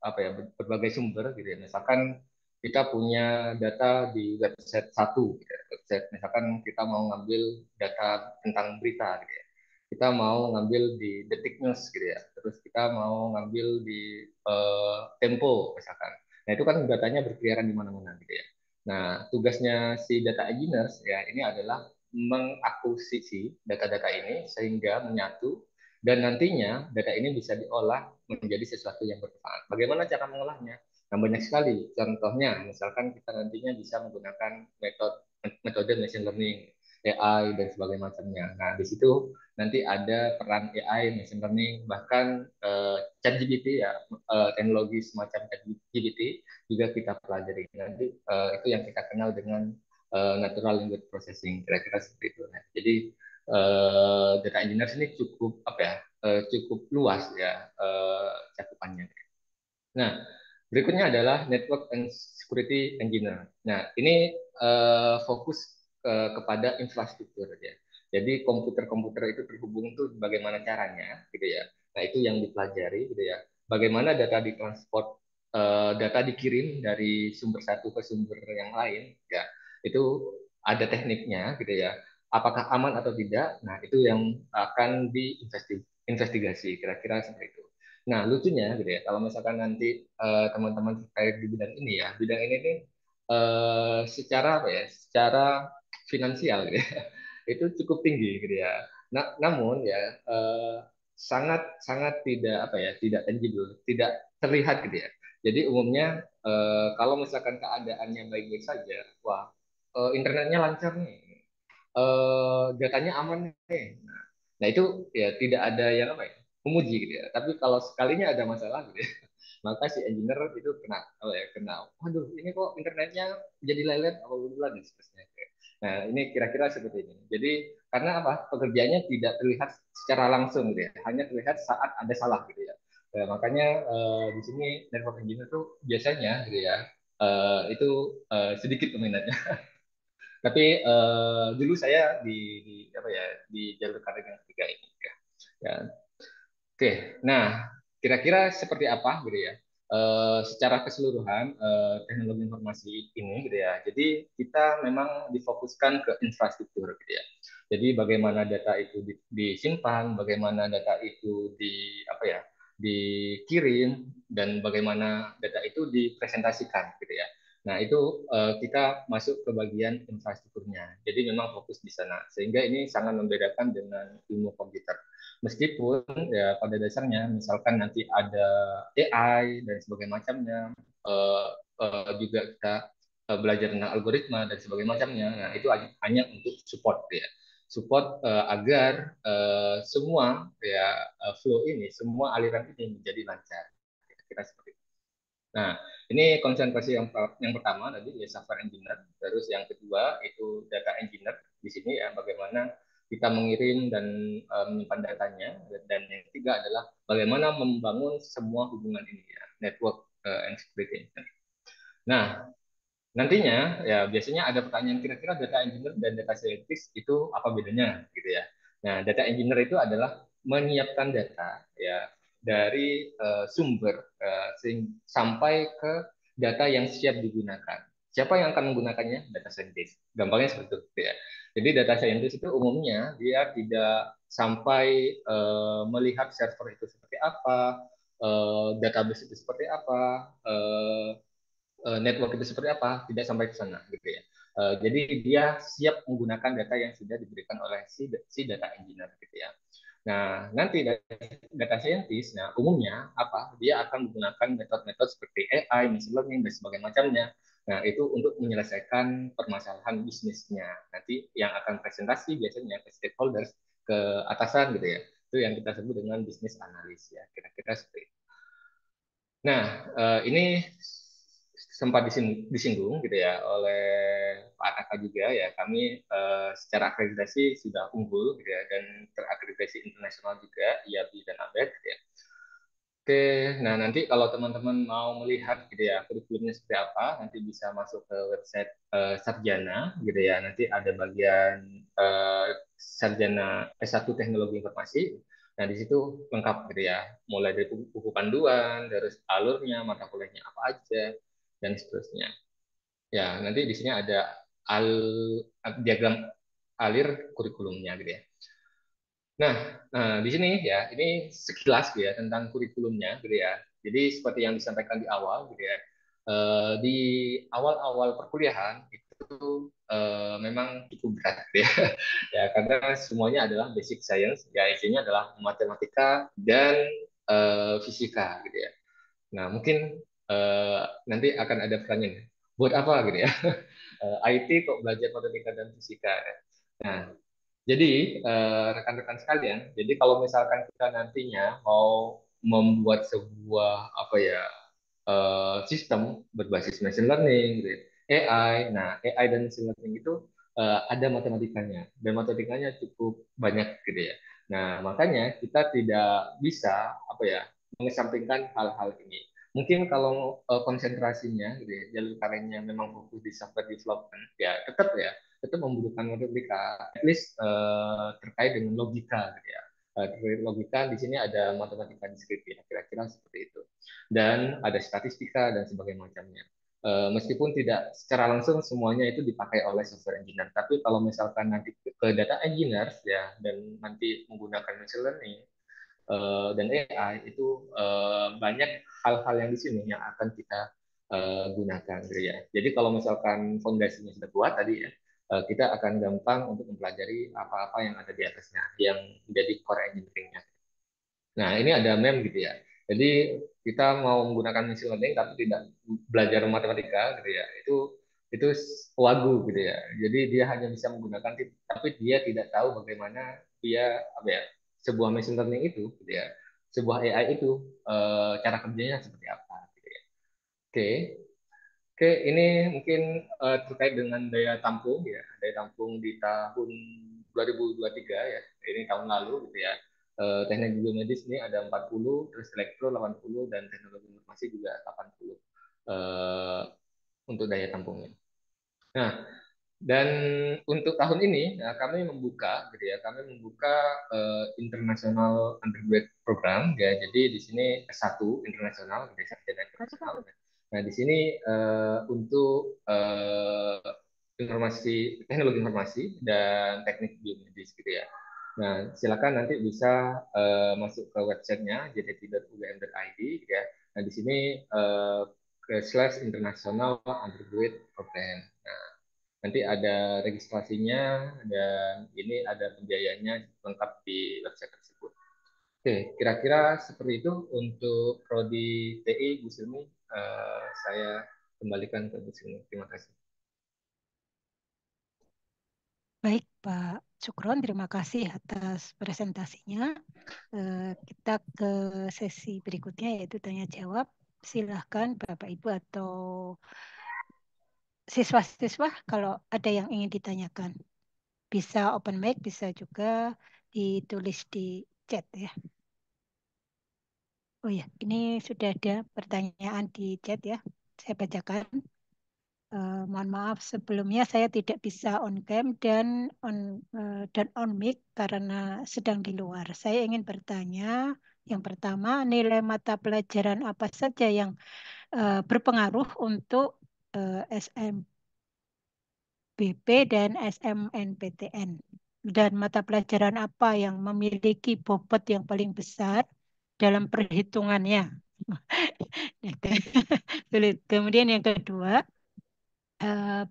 apa ya berbagai sumber gitu ya. Misalkan kita punya data di website satu gitu ya. Website misalkan kita mau ngambil data tentang berita gitu ya. Kita mau ngambil di Detik News gitu ya. Terus kita mau ngambil di Tempo misalkan. Nah, itu kan datanya berkeliaran di mana-mana gitu ya. Nah, tugasnya si data engineers ya ini adalah mengakuisisi data-data ini sehingga menyatu dan nantinya data ini bisa diolah menjadi sesuatu yang bermanfaat. Bagaimana cara mengolahnya? Nah, banyak sekali. Contohnya, misalkan kita nantinya bisa menggunakan metode machine learning, AI dan sebagainya macamnya. Nah, di situ nanti ada peran AI, machine learning, bahkan ChatGPT ya, teknologi semacam ChatGPT juga kita pelajari. Nanti itu yang kita kenal dengan natural language processing, kira-kira seperti itu. Nah, jadi data engineer ini cukup apa ya, cukup luas ya cakupannya. Nah, berikutnya adalah network and security engineer. Nah, ini fokus kepada infrastruktur ya. Jadi komputer-komputer itu terhubung tuh bagaimana caranya gitu ya. Nah, itu yang dipelajari gitu ya. Bagaimana data ditransport, data dikirim dari sumber satu ke sumber yang lain ya. Itu ada tekniknya gitu ya. Apakah aman atau tidak? Nah, itu yang akan diinvestigasi kira-kira seperti itu. Nah, lucunya gitu ya, kalau misalkan nanti teman-teman terkait di bidang ini ya, bidang ini nih secara apa ya, secara finansial gitu ya, itu cukup tinggi gitu ya. Nah, namun ya sangat sangat tidak apa ya, tidak tangible, tidak terlihat gitu ya. Jadi umumnya kalau misalkan keadaannya baik-baik saja, wah internetnya lancar nih, datanya aman nih. Nah, itu ya tidak ada yang apa ya, memuji gitu ya. Tapi kalau sekalinya ada masalah gitu ya, maka si engineer itu kena apa ya, kena, waduh ini kok internetnya jadi lelet apa bulan dan seterusnya. Nah, ini kira-kira seperti ini. Jadi karena apa? Pekerjaannya tidak terlihat secara langsung gitu ya, hanya terlihat saat ada salah gitu ya. Nah, makanya di sini network engineer tuh biasanya gitu ya, itu sedikit peminatnya. Tapi dulu saya di apa ya di jalur karir yang ketiga ini ya. Ya. Oke, nah kira-kira seperti apa gitu ya? Secara keseluruhan teknologi informasi ini gitu ya. Jadi kita memang difokuskan ke infrastruktur gitu ya. Jadi bagaimana data itu disimpan, bagaimana data itu di apa ya dikirim dan bagaimana data itu dipresentasikan gitu ya. Nah, itu kita masuk ke bagian infrastrukturnya. Jadi memang fokus di sana. Sehingga ini sangat membedakan dengan ilmu komputer. Meskipun ya pada dasarnya misalkan nanti ada AI dan sebagainya macamnya, juga kita belajar tentang algoritma dan sebagainya macamnya. Nah, itu hanya untuk support ya. Support agar semua ya flow ini, semua aliran ini menjadi lancar. Kira seperti itu. Nah, ini konsentrasi yang pertama tadi ya software engineer, terus yang kedua itu data engineer di sini ya bagaimana kita mengirim dan menyimpan datanya. Dan yang ketiga adalah bagaimana membangun semua hubungan ini ya, network and security engineer. Nah, nantinya ya biasanya ada pertanyaan kira-kira data engineer dan data scientist itu apa bedanya gitu ya. Nah, data engineer itu adalah menyiapkan data ya dari sumber sampai ke data yang siap digunakan. Siapa yang akan menggunakannya? Data scientist. Gampangnya seperti itu gitu ya. Jadi data scientist itu umumnya dia tidak sampai melihat server itu seperti apa, database itu seperti apa, network itu seperti apa, tidak sampai ke sana gitu ya. Jadi dia siap menggunakan data yang sudah diberikan oleh si data engineer gitu ya. Nah, nanti data scientist, nah umumnya apa? Dia akan menggunakan metode-metode seperti AI, machine learning dan sebagainya macamnya. Nah, itu untuk menyelesaikan permasalahan bisnisnya. Nanti yang akan presentasi biasanya ke stakeholders, ke atasan gitu ya. Itu yang kita sebut dengan bisnis analis ya. Kira-kira seperti itu. Nah, ini sempat disinggung gitu ya oleh Pak Taka juga ya. Kami secara akreditasi sudah unggul gitu ya dan terakreditasi internasional juga IABI dan ABET gitu ya. Oke, nah nanti kalau teman-teman mau melihat gitu ya kurikulumnya seperti apa, nanti bisa masuk ke website Sarjana gitu ya. Nanti ada bagian Sarjana S1 Teknologi Informasi. Nah, di situ lengkap gitu ya. Mulai dari buku panduan, terus alurnya, mata kuliahnya apa aja, dan seterusnya. Ya, nanti di sini ada diagram alir kurikulumnya gitu ya. Nah, di sini ya, ini sekilas gitu ya tentang kurikulumnya gitu ya. Jadi seperti yang disampaikan di awal gitu ya, di awal-awal perkuliahan itu memang cukup berat gitu ya. Ya, karena semuanya adalah basic science, ya isinya adalah matematika dan fisika gitu ya. Nah, mungkin nanti akan ada pertanyaan, buat apa gitu ya? IT kok belajar matematika dan fisika ya? Nah, jadi rekan-rekan sekalian, jadi kalau misalkan kita nantinya mau membuat sebuah apa ya sistem berbasis machine learning, gitu, AI, nah AI dan machine learning itu ada matematikanya dan matematikanya cukup banyak gitu ya. Nah makanya kita tidak bisa apa ya mengesampingkan hal-hal ini. Mungkin kalau konsentrasinya gitu ya, jalur karirnya memang fokus di software development, ya tetap membutuhkan matematika, at least terkait dengan logika gitu ya. Terkait logika di sini ada matematika deskriptif, kira-kira seperti itu. Dan ada statistika dan sebagainya macamnya. Meskipun tidak secara langsung semuanya itu dipakai oleh software engineer, tapi kalau misalkan nanti ke data engineer ya dan nanti menggunakan machine learning dan AI itu banyak hal-hal yang di sini yang akan kita gunakan gitu ya. Jadi kalau misalkan fondasinya sudah kuat tadi ya, kita akan gampang untuk mempelajari apa-apa yang ada di atasnya, yang menjadi core engineering-nya. Nah, ini ada meme gitu ya. Jadi kita mau menggunakan machine learning tapi tidak belajar matematika gitu ya. Itu wagu gitu ya. Jadi dia hanya bisa menggunakan tapi dia tidak tahu bagaimana dia apa ya sebuah machine learning itu gitu ya. Sebuah AI itu cara kerjanya seperti apa gitu ya. Oke. Oke, ini mungkin terkait dengan daya tampung ya. Daya tampung di tahun 2023 ya. Ini tahun lalu gitu ya. Teknik biomedis ini ada 40, terus elektro 80 dan teknologi informasi juga 80 untuk daya tampungnya. Nah, dan untuk tahun ini kami membuka gitu ya, kami membuka international undergrad program ya. Jadi di sini S1 internasional, gitu, sarjana internasional. Nah, di sini untuk informasi teknologi informasi dan teknik biomedis gitu ya. Nah, silakan nanti bisa masuk ke websitenya jtt.ugm.id gitu ya. Nah, di sini ke slash international undergrad program. Nah, nanti ada registrasinya dan ini ada pembiayanya lengkap di website tersebut. Oke, kira-kira seperti itu untuk prodi TI Bu Silmi. Saya kembalikan ke Bu Silmi. Terima kasih. Baik, Pak Sukron, terima kasih atas presentasinya. Kita ke sesi berikutnya yaitu tanya jawab. Silahkan Bapak Ibu atau siswa-siswa kalau ada yang ingin ditanyakan. Bisa open mic, bisa juga ditulis di chat ya. Oh ya, ini sudah ada pertanyaan di chat ya. Saya bacakan. Mohon maaf sebelumnya saya tidak bisa on cam dan on mic karena sedang di luar. Saya ingin bertanya, yang pertama, nilai mata pelajaran apa saja yang berpengaruh untuk SMBP dan SMNPTN? Dan mata pelajaran apa yang memiliki bobot yang paling besar dalam perhitungannya? Sulit. Kemudian yang kedua, eh,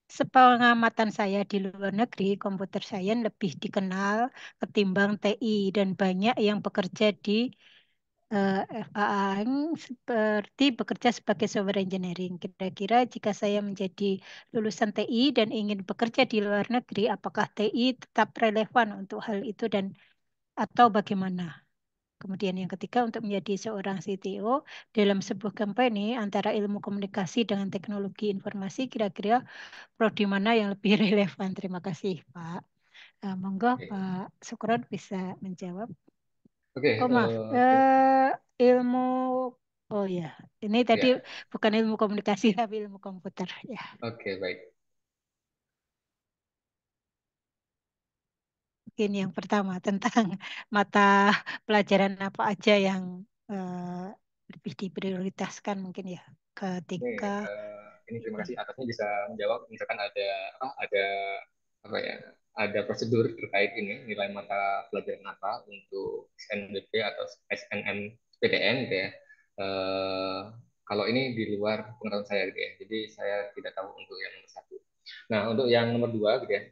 sepengamatan saya di luar negeri, komputer science lebih dikenal ketimbang TI dan banyak yang bekerja di FAA seperti bekerja sebagai software engineering. Kira-kira jika saya menjadi lulusan TI dan ingin bekerja di luar negeri, apakah TI tetap relevan untuk hal itu dan atau bagaimana? Kemudian yang ketiga, untuk menjadi seorang CTO dalam sebuah company antara ilmu komunikasi dengan teknologi informasi, kira-kira prodi mana yang lebih relevan? Terima kasih, Pak. Monggo, Oke, Pak Sukron bisa menjawab. oke, Oh, maaf. oke. Ilmu, oh ya, ini tadi Ya, bukan ilmu komunikasi, tapi ilmu komputer. Ya, oke, baik. mungkin yang pertama tentang mata pelajaran apa aja yang lebih diprioritaskan mungkin ya ketika Ini terima kasih atasnya bisa menjawab. Misalkan ada ada apa ya, ada prosedur terkait ini nilai mata pelajaran apa untuk SNBP atau SNMPTN gitu ya. Eh, Kalau ini di luar pengetahuan saya gitu ya. Jadi saya tidak tahu untuk yang nomor satu. Nah, untuk yang nomor dua gitu ya.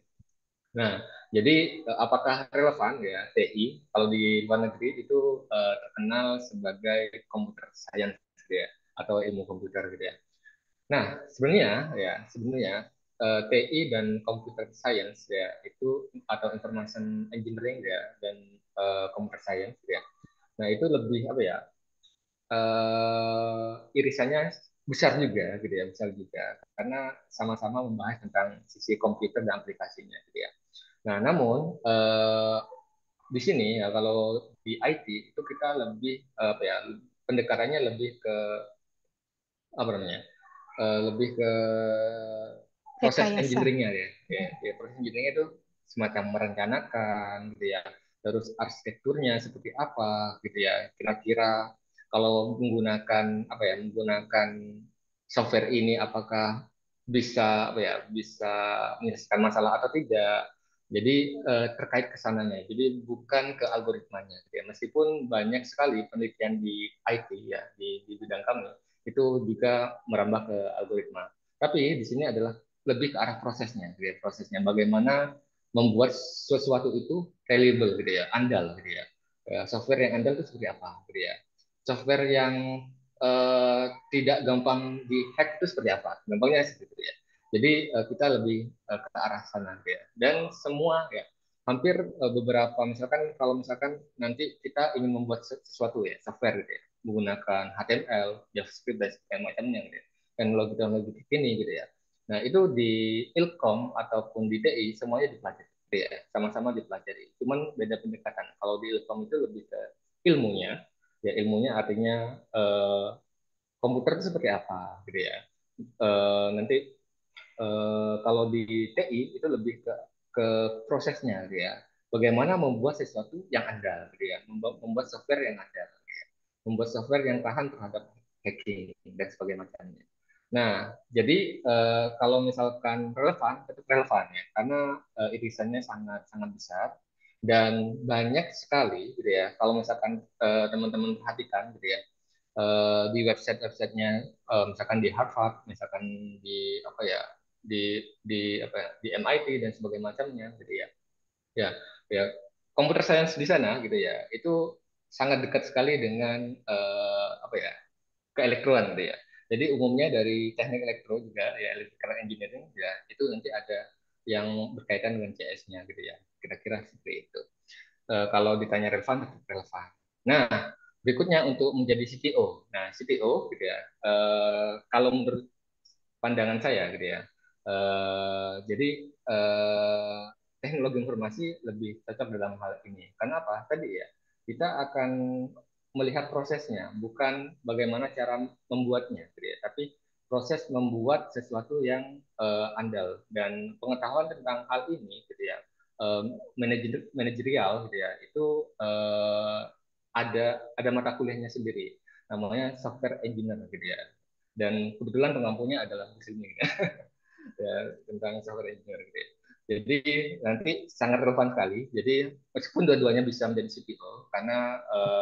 Nah, jadi apakah relevan ya TI kalau di luar negeri itu terkenal sebagai computer science gitu ya, atau ilmu komputer gitu ya. Nah, sebenarnya TI dan computer science ya itu atau information engineering ya dan computer science ya. Nah, itu lebih apa ya? Irisannya besar juga gitu ya, besar juga karena sama-sama membahas tentang sisi komputer dan aplikasinya gitu ya. Nah, namun di sini ya kalau di IT itu kita lebih apa ya, pendekatannya lebih ke apa namanya, lebih ke proses rekayasa. engineeringnya ya, proses engineeringnya itu semacam merencanakan gitu ya, terus arsitekturnya seperti apa gitu ya, kira-kira kalau menggunakan apa ya, menggunakan software ini apakah bisa apa ya, bisa menyelesaikan masalah atau tidak. Jadi terkait kesananya, jadi bukan ke algoritmanya gitu ya. Meskipun banyak sekali penelitian di IT ya, di bidang kami itu juga merambah ke algoritma. Tapi di sini adalah lebih ke arah prosesnya, gitu ya. Prosesnya bagaimana membuat sesuatu itu reliable, gitu ya, andal, gitu ya. Software yang andal itu seperti apa, gitu ya. Software yang tidak gampang dihack itu seperti apa? Gampangnya seperti itu ya. Jadi kita lebih ke arah sana, gitu ya. Dan semua ya, hampir beberapa misalkan kalau misalkan nanti kita ingin membuat sesuatu ya, software gitu ya, menggunakan HTML, JavaScript dan segala macamnya gitu ya, teknologi-teknologi ini gitu ya. Nah, itu di Ilkom ataupun di TI semuanya dipelajari gitu ya, sama-sama dipelajari. Cuman beda pendekatan. Kalau di Ilkom itu lebih ke ilmunya, ya ilmunya artinya komputer itu seperti apa gitu ya. Nanti kalau di TI itu lebih ke prosesnya gitu ya. Bagaimana membuat sesuatu yang andal gitu ya, membuat software yang andal, gitu ya. Membuat software yang tahan terhadap hacking dan sebagainya. Nah, jadi kalau misalkan relevan, tetap relevan ya, karena irisannya sangat sangat besar dan banyak sekali gitu ya. Kalau misalkan teman-teman perhatikan gitu ya, di website-websitenya, misalkan di Harvard, misalkan di apa ya, di apa ya, di MIT dan sebagainya macamnya gitu ya. Ya, ya, computer science di sana gitu ya, itu sangat dekat sekali dengan apa ya, keelektroan gitu ya. Jadi umumnya dari teknik elektro juga ya, electrical engineering ya, itu nanti ada yang berkaitan dengan CS-nya gitu ya. Kira-kira seperti itu. Kalau ditanya relevan, tetap relevan. Nah, berikutnya untuk menjadi CTO. Nah, CTO gitu ya. Kalau menurut pandangan saya gitu ya. Jadi teknologi informasi lebih cocok dalam hal ini. Karena apa? Tadi ya, kita akan melihat prosesnya, bukan bagaimana cara membuatnya, gitu ya. Tapi proses membuat sesuatu yang andal, dan pengetahuan tentang hal ini, gitu ya, manajerial, gitu ya, itu ada mata kuliahnya sendiri, namanya software engineer, gitu ya. Dan kebetulan pengampunya adalah di sini. Ya, tentang software engineer, gitu ya. Jadi nanti sangat relevan sekali. Jadi meskipun dua-duanya bisa menjadi CPO, karena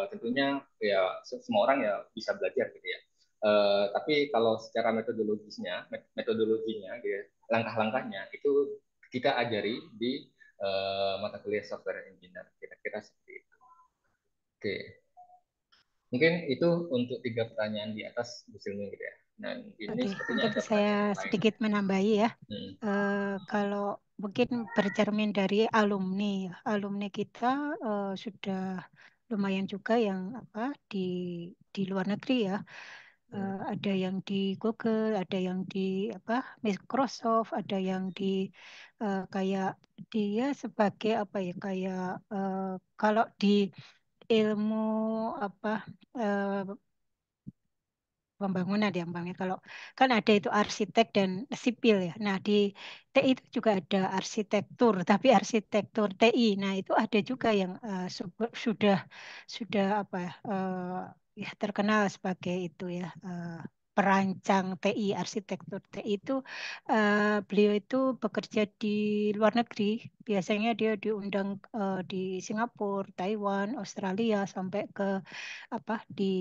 tentunya ya semua orang ya bisa belajar, gitu ya. Tapi kalau secara metodologinya, gitu ya, langkah-langkahnya itu kita ajari di mata kuliah software engineer. Kira-kira seperti itu. Oke, mungkin itu untuk 3 pertanyaan di atas, Bu Silmi, gitu ya. Dan ini Oke, sepertinya mungkin ada saya pertanyaan lain. sedikit menambahi ya. Hmm. Kalau mungkin bercermin dari alumni, alumni kita sudah lumayan juga yang di luar negeri ya. Ada yang di Google, ada yang di Microsoft, ada yang di kayak dia sebagai kayak kalau di ilmu eh, pembangunan ya Bang ya. Kalau kan ada itu arsitek dan sipil ya. Nah, di TI itu juga ada arsitektur, tapi arsitektur TI. Nah, itu ada juga yang sudah ya terkenal sebagai itu ya, perancang TI, arsitektur TI itu, beliau itu bekerja di luar negeri. Biasanya dia diundang di Singapura, Taiwan, Australia sampai ke di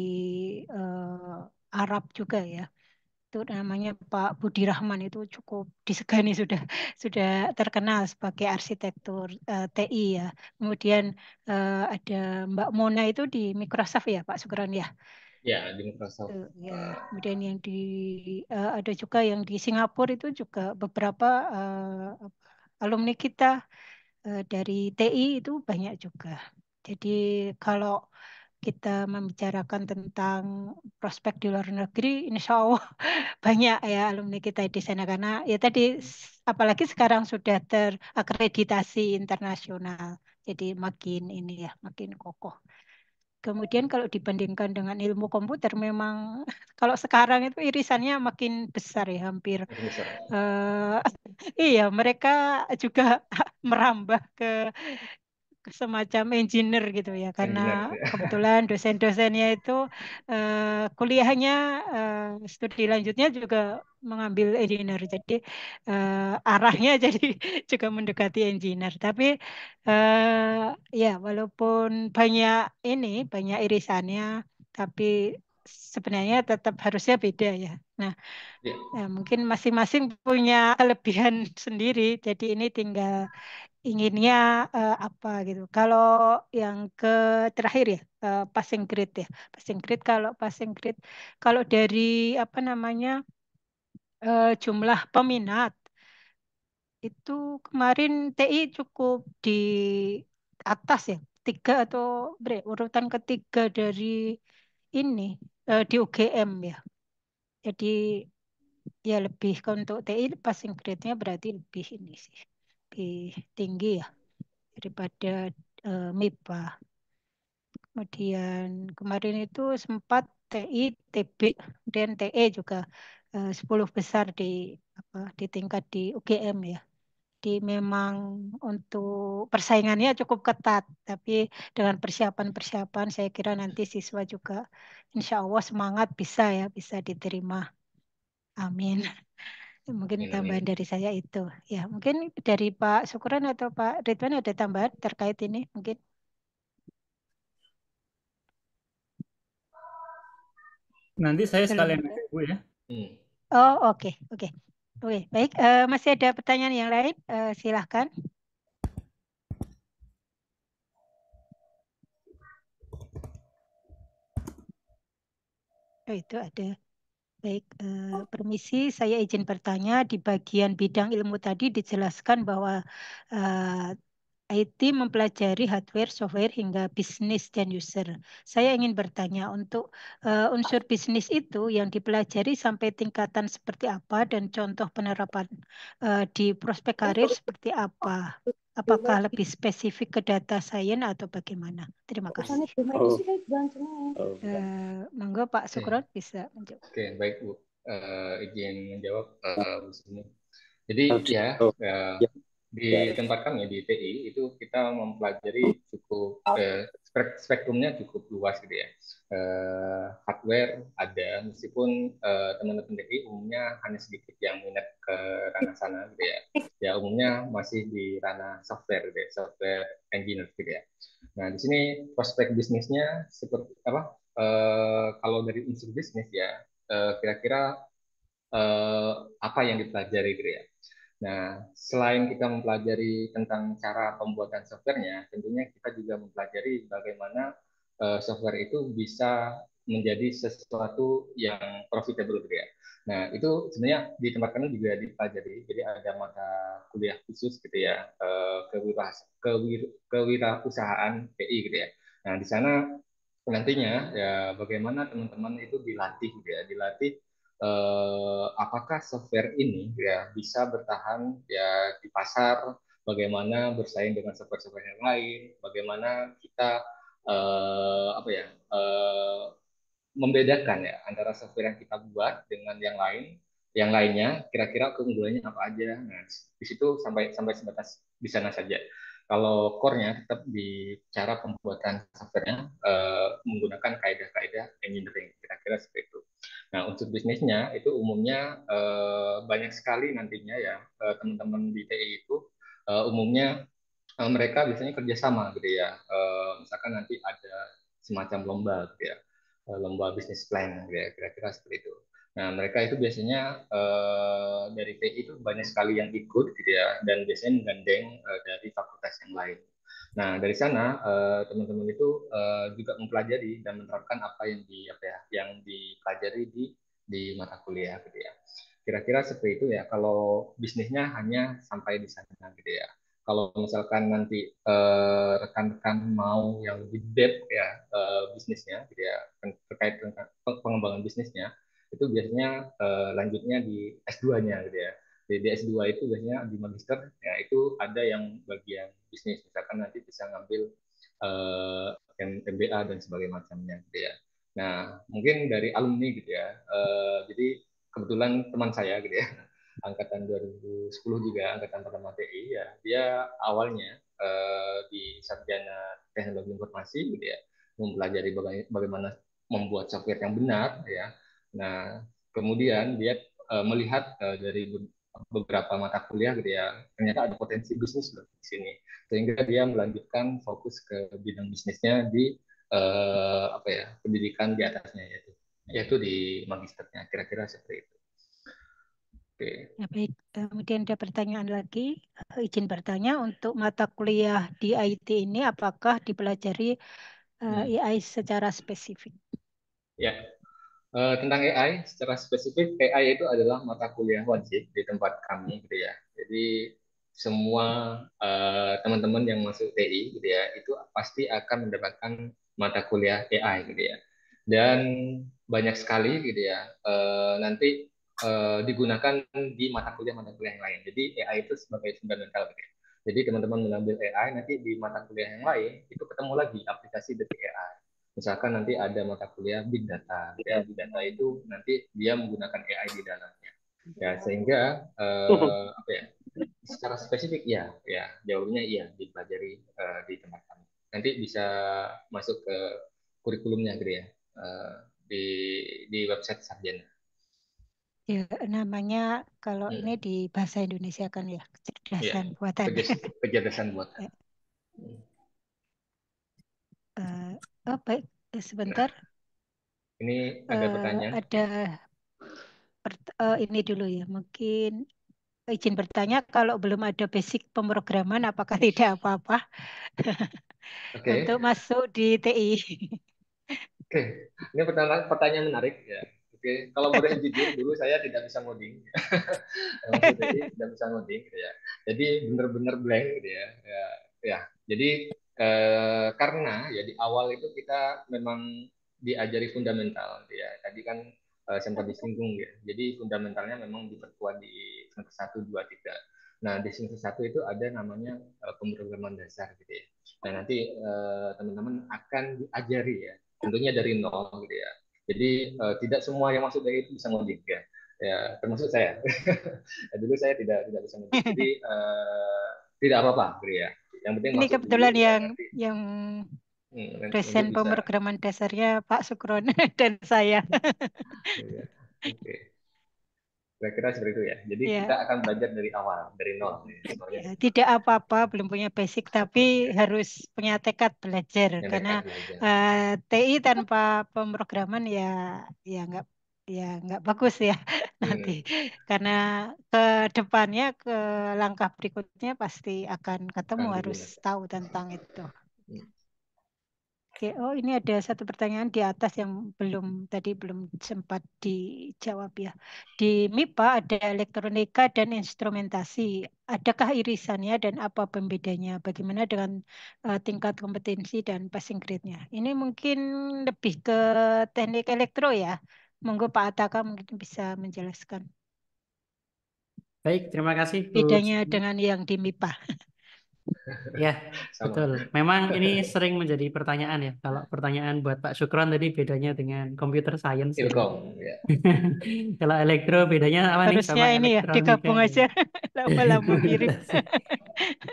Arab juga ya. Itu namanya Pak Budi Rahman, itu cukup disegani, sudah terkenal sebagai arsitektur TI ya. Kemudian ada Mbak Mona itu di Microsoft ya Pak Sugron ya. Ya, di Microsoft. Ya, kemudian yang ada juga yang di Singapura itu juga beberapa alumni kita dari TI itu banyak juga. Jadi kalau kita membicarakan tentang prospek di luar negeri, insya Allah banyak ya alumni kita di sana, karena ya tadi apalagi sekarang sudah terakreditasi internasional, jadi makin ini ya makin kokoh. Kemudian kalau dibandingkan dengan ilmu komputer, memang kalau sekarang itu irisannya makin besar ya, hampir Makin besar. iya, mereka juga merambah ke semacam engineer gitu ya, karena Engineer, ya. kebetulan dosen-dosennya itu kuliahnya studi lanjutnya juga mengambil engineer, jadi arahnya jadi juga mendekati engineer. Tapi ya walaupun banyak irisannya, tapi sebenarnya tetap harusnya beda ya. Nah, Ya. mungkin masing-masing punya kelebihan sendiri, jadi ini tinggal inginnya apa gitu. Kalau yang terakhir ya, passing grade ya. Passing grade, kalau dari apa namanya jumlah peminat itu kemarin TI cukup di atas ya, urutan ketiga dari ini di UGM ya. Jadi ya lebih untuk TI passing grade-nya berarti lebih ini sih, lebih tinggi ya daripada MIPA. Kemudian kemarin itu sempat TI, TB, dan TE juga 10 besar di tingkat di UGM ya. Jadi memang untuk persaingannya cukup ketat, tapi dengan persiapan-persiapan saya kira nanti siswa juga insya Allah semangat bisa diterima. Amin. Mungkin Amin, tambahan amin. dari saya itu. Ya, mungkin dari Pak Syukuran atau Pak Ridwan ada tambahan terkait ini mungkin. Nanti saya Belum sekalian ada. nanya Bu ya. Hmm. Oh, oke, oke. Oke, baik. Masih ada pertanyaan yang lain? Silahkan. Oh, itu ada. Baik, permisi, saya izin bertanya. Di bagian bidang ilmu tadi dijelaskan bahwa IT mempelajari hardware, software, hingga bisnis dan user. Saya ingin bertanya, untuk unsur bisnis itu yang dipelajari sampai tingkatan seperti apa, dan contoh penerapan di prospek karir seperti apa? apakah lebih spesifik ke data science atau bagaimana? Terima kasih. Monggo Pak Sukron bisa menjawab. Oke, baik Bu. Izin menjawab Bu Sumi. Jadi ya, di tempat kami di TI itu kita mempelajari cukup spektrumnya cukup luas gitu ya. Hardware ada, meskipun teman-teman TI umumnya hanya sedikit yang minat ke ranah sana gitu ya. Ya umumnya masih di ranah software gitu ya, software engineer gitu ya. Nah di sini prospek bisnisnya seperti apa? Kalau dari unsur bisnis ya, kira-kira apa yang dipelajari gitu ya. Nah, selain kita mempelajari tentang cara pembuatan softwarenya, tentunya kita juga mempelajari bagaimana software itu bisa menjadi sesuatu yang profitable gitu ya. Nah, itu sebenarnya di tempat kami juga dipelajari. Jadi ada mata kuliah khusus gitu ya, kewirausahaan TI gitu ya. Nah, di sana nantinya ya bagaimana teman-teman itu dilatih gitu ya, dilatih apakah software ini ya bisa bertahan ya di pasar, bagaimana bersaing dengan software-software yang lain, bagaimana kita apa ya membedakan ya antara software yang kita buat dengan yang lainnya, kira-kira keunggulannya apa aja. Nah, di situ sampai sampai sebatas di sana saja. Kalau core-nya tetap di cara pembuatan software-nya menggunakan kaidah-kaidah engineering, kira-kira seperti itu. Nah, untuk bisnisnya itu umumnya banyak sekali nantinya ya teman-teman di TI itu umumnya mereka biasanya kerjasama gitu ya. Misalkan nanti ada semacam lomba gitu ya, lomba bisnis plan gitu ya, kira-kira seperti itu. Nah, mereka itu biasanya dari TI itu banyak sekali yang ikut gitu ya, dan biasanya menggandeng dari fakultas yang lain. Nah, dari sana teman-teman itu juga mempelajari dan menerapkan apa yang yang dipelajari di mata kuliah gitu ya. Kira-kira seperti itu ya. Kalau bisnisnya hanya sampai di sana gitu ya. Kalau misalkan nanti rekan-rekan mau yang lebih depth ya bisnisnya gitu ya, terkait dengan pengembangan bisnisnya, itu biasanya lanjutnya di S2-nya gitu ya. Di S2 itu biasanya di magister ya itu ada yang bagian bisnis, misalkan nanti bisa ngambil MBA dan sebagainya macamnya gitu ya. Nah, mungkin dari alumni gitu ya. Jadi kebetulan teman saya gitu ya, angkatan 2010 juga, angkatan pertama TI ya, dia awalnya di Sarjana Teknologi Informasi gitu ya, mempelajari bagaimana membuat software yang benar ya. Nah, kemudian dia melihat dari beberapa mata kuliah gitu ya, ternyata ada potensi bisnis di sini, sehingga dia melanjutkan fokus ke bidang bisnisnya di pendidikan di atasnya yaitu di magisternya, kira-kira seperti itu. Oke. Ya, baik. Kemudian ada pertanyaan lagi. Izin bertanya, untuk mata kuliah di IT ini apakah dipelajari AI secara spesifik? Ya, tentang AI secara spesifik, AI itu adalah mata kuliah wajib di tempat kami gitu ya. Jadi semua teman-teman yang masuk TI gitu ya, itu pasti akan mendapatkan mata kuliah AI gitu ya. Dan banyak sekali gitu ya, nanti digunakan di mata kuliah yang lain. Jadi AI itu sebagai fundamental gitu ya. Jadi teman-teman mengambil AI, nanti di mata kuliah yang lain itu ketemu lagi aplikasi dari AI. Misalkan nanti ada mata kuliah Big Data, ya Big Data itu nanti dia menggunakan AI di dalamnya. Ya sehingga secara spesifik ya jauhnya iya dipelajari di tempat kami. Nanti bisa masuk ke kurikulumnya gitu ya di website Sarjana. Ya, namanya kalau ini di bahasa Indonesia kan ya, kecerdasan buatan. Kecerdasan buatan. Baik, sebentar. Ini ada pertanyaan. Ini dulu ya, mungkin izin bertanya, kalau belum ada basic pemrograman, apakah tidak apa-apa untuk masuk di TI? Oke, ini pertanyaan menarik ya. Oke, kalau boleh jujur, dulu saya tidak bisa ngoding. Masuk TI tidak bisa ngoding gitu ya. Jadi benar-benar blank gitu ya. Ya. Jadi karena ya di awal itu kita memang diajari fundamental gitu ya. Tadi kan sempat disinggung ya. Jadi fundamentalnya memang diperkuat di semester 1, 2, 3. Nah, di semester 1 itu ada namanya pemrograman dasar gitu ya. Nah, nanti teman-teman akan diajari ya, tentunya dari nol gitu ya. Jadi tidak semua yang masuk dari itu bisa ngoding ya. Ya, termasuk saya. Dulu saya tidak bisa ngoding. Jadi tidak apa-apa gitu ya. Yang penting Ini masuk kebetulan dulu dan yang nanti yang nanti dosen bisa. pemrograman dasarnya Pak Sukron dan saya. Ya, oke. Kira-kira seperti itu ya. Jadi kita Ya, akan belajar dari awal, dari nol. Ya. Semuanya ya, dari nol. tidak apa-apa, belum punya basic, tapi harus punya tekad belajar Yang karena dekat belajar. TI tanpa pemrograman ya nggak bagus ya nanti karena ke depannya ke langkah berikutnya pasti akan ketemu Akan harus digunakan. tahu tentang itu. Hmm. Oke, oh ini ada satu pertanyaan di atas yang tadi belum sempat dijawab ya. Di MIPA ada elektronika dan instrumentasi. Adakah irisannya dan apa pembedanya? Bagaimana dengan tingkat kompetensi dan passing grade-nya? Ini mungkin lebih ke teknik elektro ya. Monggo Pak Ataka mungkin bisa menjelaskan Baik, terima kasih Bu. bedanya dengan yang di MIPA. Ya, Sama. betul. Memang ini sering menjadi pertanyaan ya. Kalau pertanyaan buat Pak Syukron tadi bedanya dengan computer science gitu. Ilkom, ya. Kalau elektro bedanya apa nih Harusnya sama ini ya elektronika? digabung aja lama-lama mirip.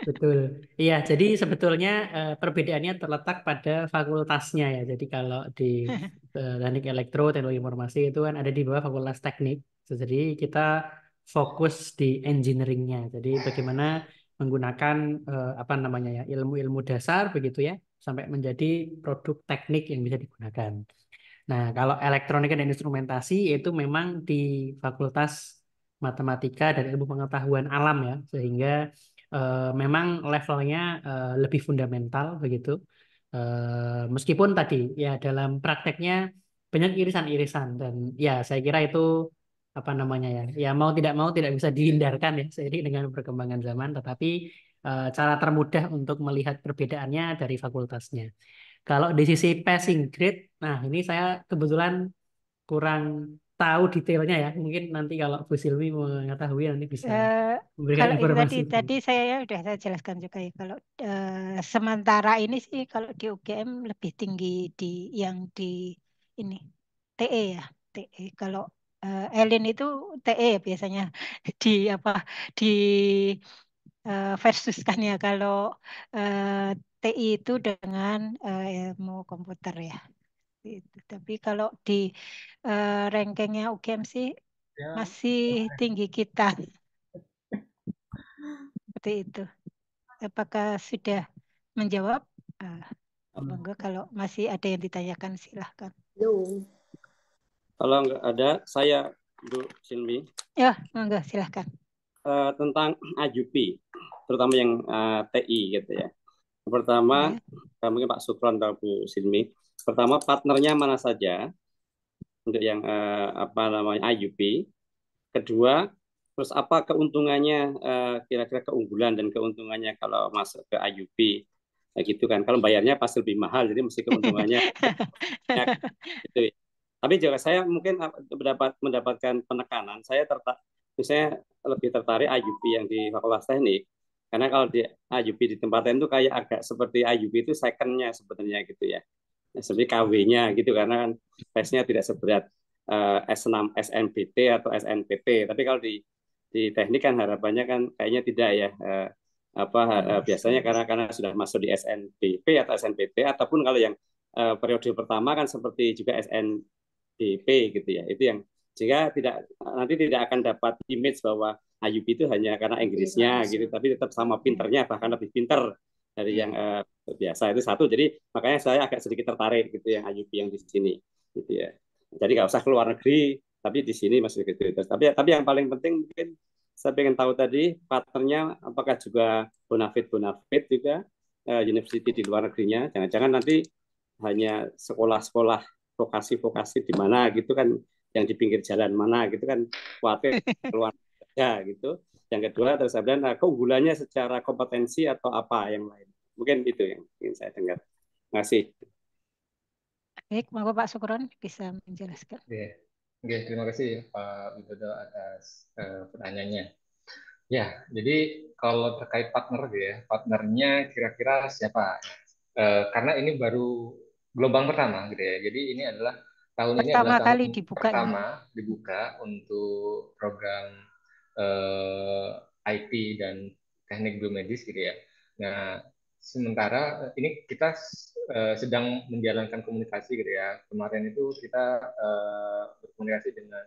Betul. Iya, jadi sebetulnya perbedaannya terletak pada fakultasnya ya. Jadi kalau di teknik elektro, teknologi informasi itu kan ada di bawah fakultas teknik. Jadi kita fokus di engineeringnya. Jadi bagaimana menggunakan apa namanya ya ilmu-ilmu dasar begitu ya sampai menjadi produk teknik yang bisa digunakan. Nah, kalau elektronika dan instrumentasi itu memang di Fakultas Matematika dan Ilmu Pengetahuan Alam ya, sehingga memang levelnya lebih fundamental begitu. Meskipun tadi ya dalam prakteknya banyak irisan-irisan dan ya saya kira itu apa namanya ya, ya mau tidak bisa dihindarkan ya seiring dengan perkembangan zaman, tetapi cara termudah untuk melihat perbedaannya dari fakultasnya. Kalau di sisi passing grade, nah ini saya kebetulan kurang tahu detailnya ya. Mungkin nanti kalau Bu Silvi mengetahui nanti bisa Eh, memberikan Kalau itu tadi informasi. tadi saya ya udah saya jelaskan juga ya. Kalau sementara ini sih kalau di UGM lebih tinggi di yang di ini TE ya TE. Kalau Elin itu TE ya biasanya di apa di versuskan ya. Kalau TI itu dengan ilmu komputer ya. Itu. Tapi kalau di rankingnya UGM sih masih tinggi kita seperti itu. Apakah sudah menjawab? Ah, monggo kalau masih ada yang ditanyakan silahkan. Kalau nggak ada, saya Bu Silvi Ya, monggo silahkan. tentang AJUP, terutama yang TI gitu ya. Pertama, Ya. mungkin Pak Sukron atau Bu Silmi. Pertama, partnernya mana saja untuk yang apa namanya IUP. Kedua, terus apa keuntungannya kira-kira keunggulan dan keuntungannya kalau masuk ke IUP. Nah, gitu kan. Kalau bayarnya pasti lebih mahal, jadi mesti keuntungannya gitu ya. Tapi juga saya mungkin mendapatkan penekanan. Misalnya lebih tertarik IUP yang di Fakultas Teknik. Karena kalau di IUP di tempat lain itu kayak agak seperti IUP itu second-nya sebenarnya gitu ya. Seperti KW-nya gitu karena kan tesnya tidak seberat S6 SNBT atau SNPT. Tapi kalau di teknik kan harapannya kan kayaknya tidak ya. Biasanya karena sudah masuk di SNBP atau SNPT ataupun kalau yang periode pertama kan seperti juga SNBP gitu ya. Itu yang sehingga nanti tidak akan dapat image bahwa IUP itu hanya karena Inggrisnya gitu, tapi tetap sama pinternya bahkan lebih pinter dari yang biasa itu satu. Jadi makanya saya agak sedikit tertarik gitu yang IUP yang di sini gitu ya. Jadi nggak usah keluar negeri, tapi di sini masih gitu. Tapi yang paling penting mungkin saya ingin tahu tadi partnernya apakah juga bonafit juga university di luar negerinya. Jangan-jangan nanti hanya sekolah-sekolah vokasi-vokasi di mana gitu kan yang di pinggir jalan mana gitu kan khawatir keluar ya gitu. Yang kedua terus kemudian keunggulannya secara kompetensi atau apa yang lain. Mungkin itu yang ingin saya dengar. Terima kasih. Baik, monggo Pak Sukron bisa menjelaskan. Oke, terima kasih Pak Widodo atas pertanyaannya. Ya, jadi kalau terkait partner gitu ya, partnernya kira-kira siapa? Karena ini baru gelombang pertama gitu ya. Jadi ini adalah ini Pertama adalah kali tahun dibuka nih. pertama dibuka untuk program IT dan teknik biomedis gitu ya. Nah, sementara ini kita sedang menjalankan komunikasi gitu ya. Kemarin itu kita berkomunikasi dengan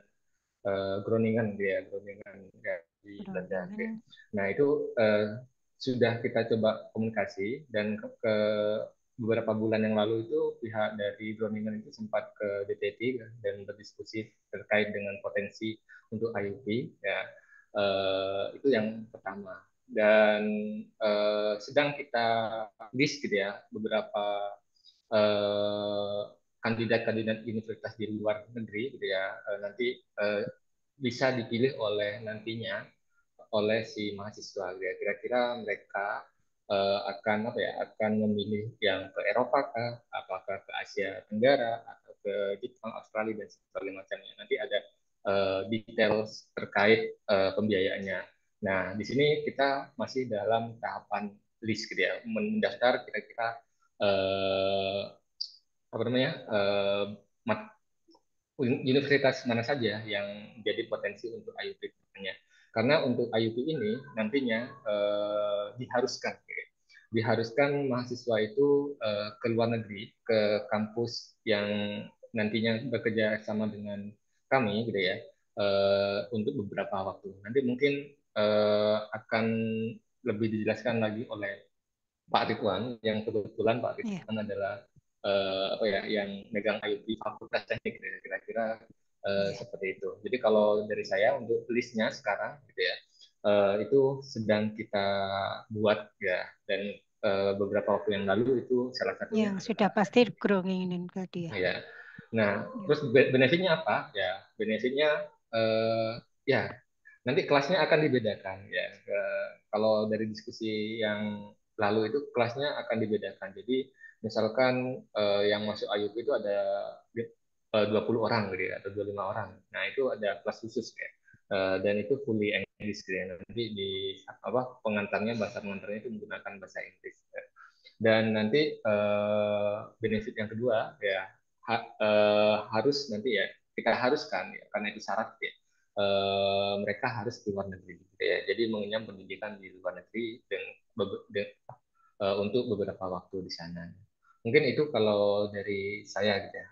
Groningen gitu ya, Groningen ya, di Belanda. Gitu ya. Nah itu sudah kita coba komunikasi dan ke beberapa bulan yang lalu itu pihak dari Groningen itu sempat ke DTT dan berdiskusi terkait dengan potensi untuk IoT ya. Itu yang pertama dan sedang kita list gitu ya beberapa eh, kandidat-kandidat universitas di luar negeri gitu ya nanti bisa dipilih oleh nantinya oleh si mahasiswa gitu ya. Kira-kira mereka akan apa ya akan memilih yang ke Eropa kah, apakah ke Asia Tenggara atau ke Jepang, Australia dan sebagainya macamnya. Nanti ada detail terkait pembiayaannya. Nah, di sini kita masih dalam tahapan list gitu ya, mendaftar kira-kira apa namanya universitas mana saja yang jadi potensi untuk IoT-nya. Karena untuk IoT ini nantinya diharuskan mahasiswa itu ke luar negeri, ke kampus yang nantinya bekerja sama dengan kami gitu ya, untuk beberapa waktu. Nanti mungkin akan lebih dijelaskan lagi oleh Pak Ridwan, yang kebetulan Pak Iya. Ridwan adalah apa ya yang megang IoT Fakultas Teknik kira-kira seperti itu. Jadi kalau dari saya untuk listnya sekarang gitu ya itu sedang kita buat ya dan beberapa waktu yang lalu itu salah satunya Yang sudah adalah pasti Groningen tadi ya. ya. Nah, Ya. terus benefitnya apa? Ya, benefitnya ya nanti kelasnya akan dibedakan ya. Kalau dari diskusi yang lalu itu kelasnya akan dibedakan. Jadi misalkan yang masuk IUP itu ada 20 orang gitu ya, atau 25 orang. Nah, itu ada kelas khusus ya. Dan itu fully English gitu ya. Nanti di apa pengantarnya bahasa pengantarnya itu menggunakan bahasa Inggris. Ya. Dan nanti benefit yang kedua ya harus nanti ya kita haruskan ya, karena itu syarat ya mereka harus ke luar negeri gitu ya. Jadi mengenyam pendidikan di luar negeri dan untuk beberapa waktu di sana. Mungkin itu kalau dari saya gitu ya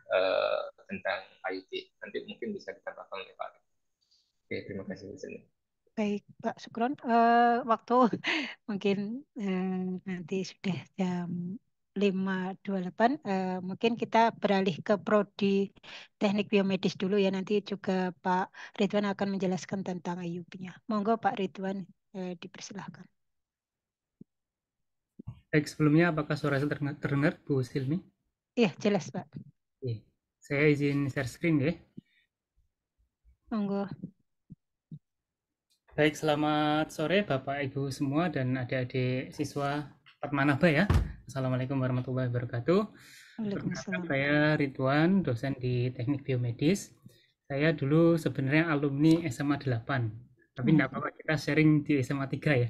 tentang IoT. Nanti mungkin bisa ditambahkan oleh Pak. Oke, terima kasih di sini. Baik, Pak Sukron. Waktu mungkin nanti sudah jam 5.28. Mungkin kita beralih ke prodi teknik biomedis dulu ya. Nanti juga Pak Ridwan akan menjelaskan tentang IUP-nya. Monggo Pak Ridwan, dipersilahkan. Baik, sebelumnya apakah suara saya terdengar, Bu Silmi? Iya, jelas Pak. Oke. Saya izin share screen ya. Monggo. Baik, selamat sore Bapak Ibu semua dan adik-adik siswa Fatmanaba ya. Assalamualaikum warahmatullahi wabarakatuh. Perkenalkan, saya Ridwan, dosen di Teknik Biomedis. Saya dulu sebenarnya alumni SMA 8, tapi enggak apa-apa, kita sharing di SMA 3 ya.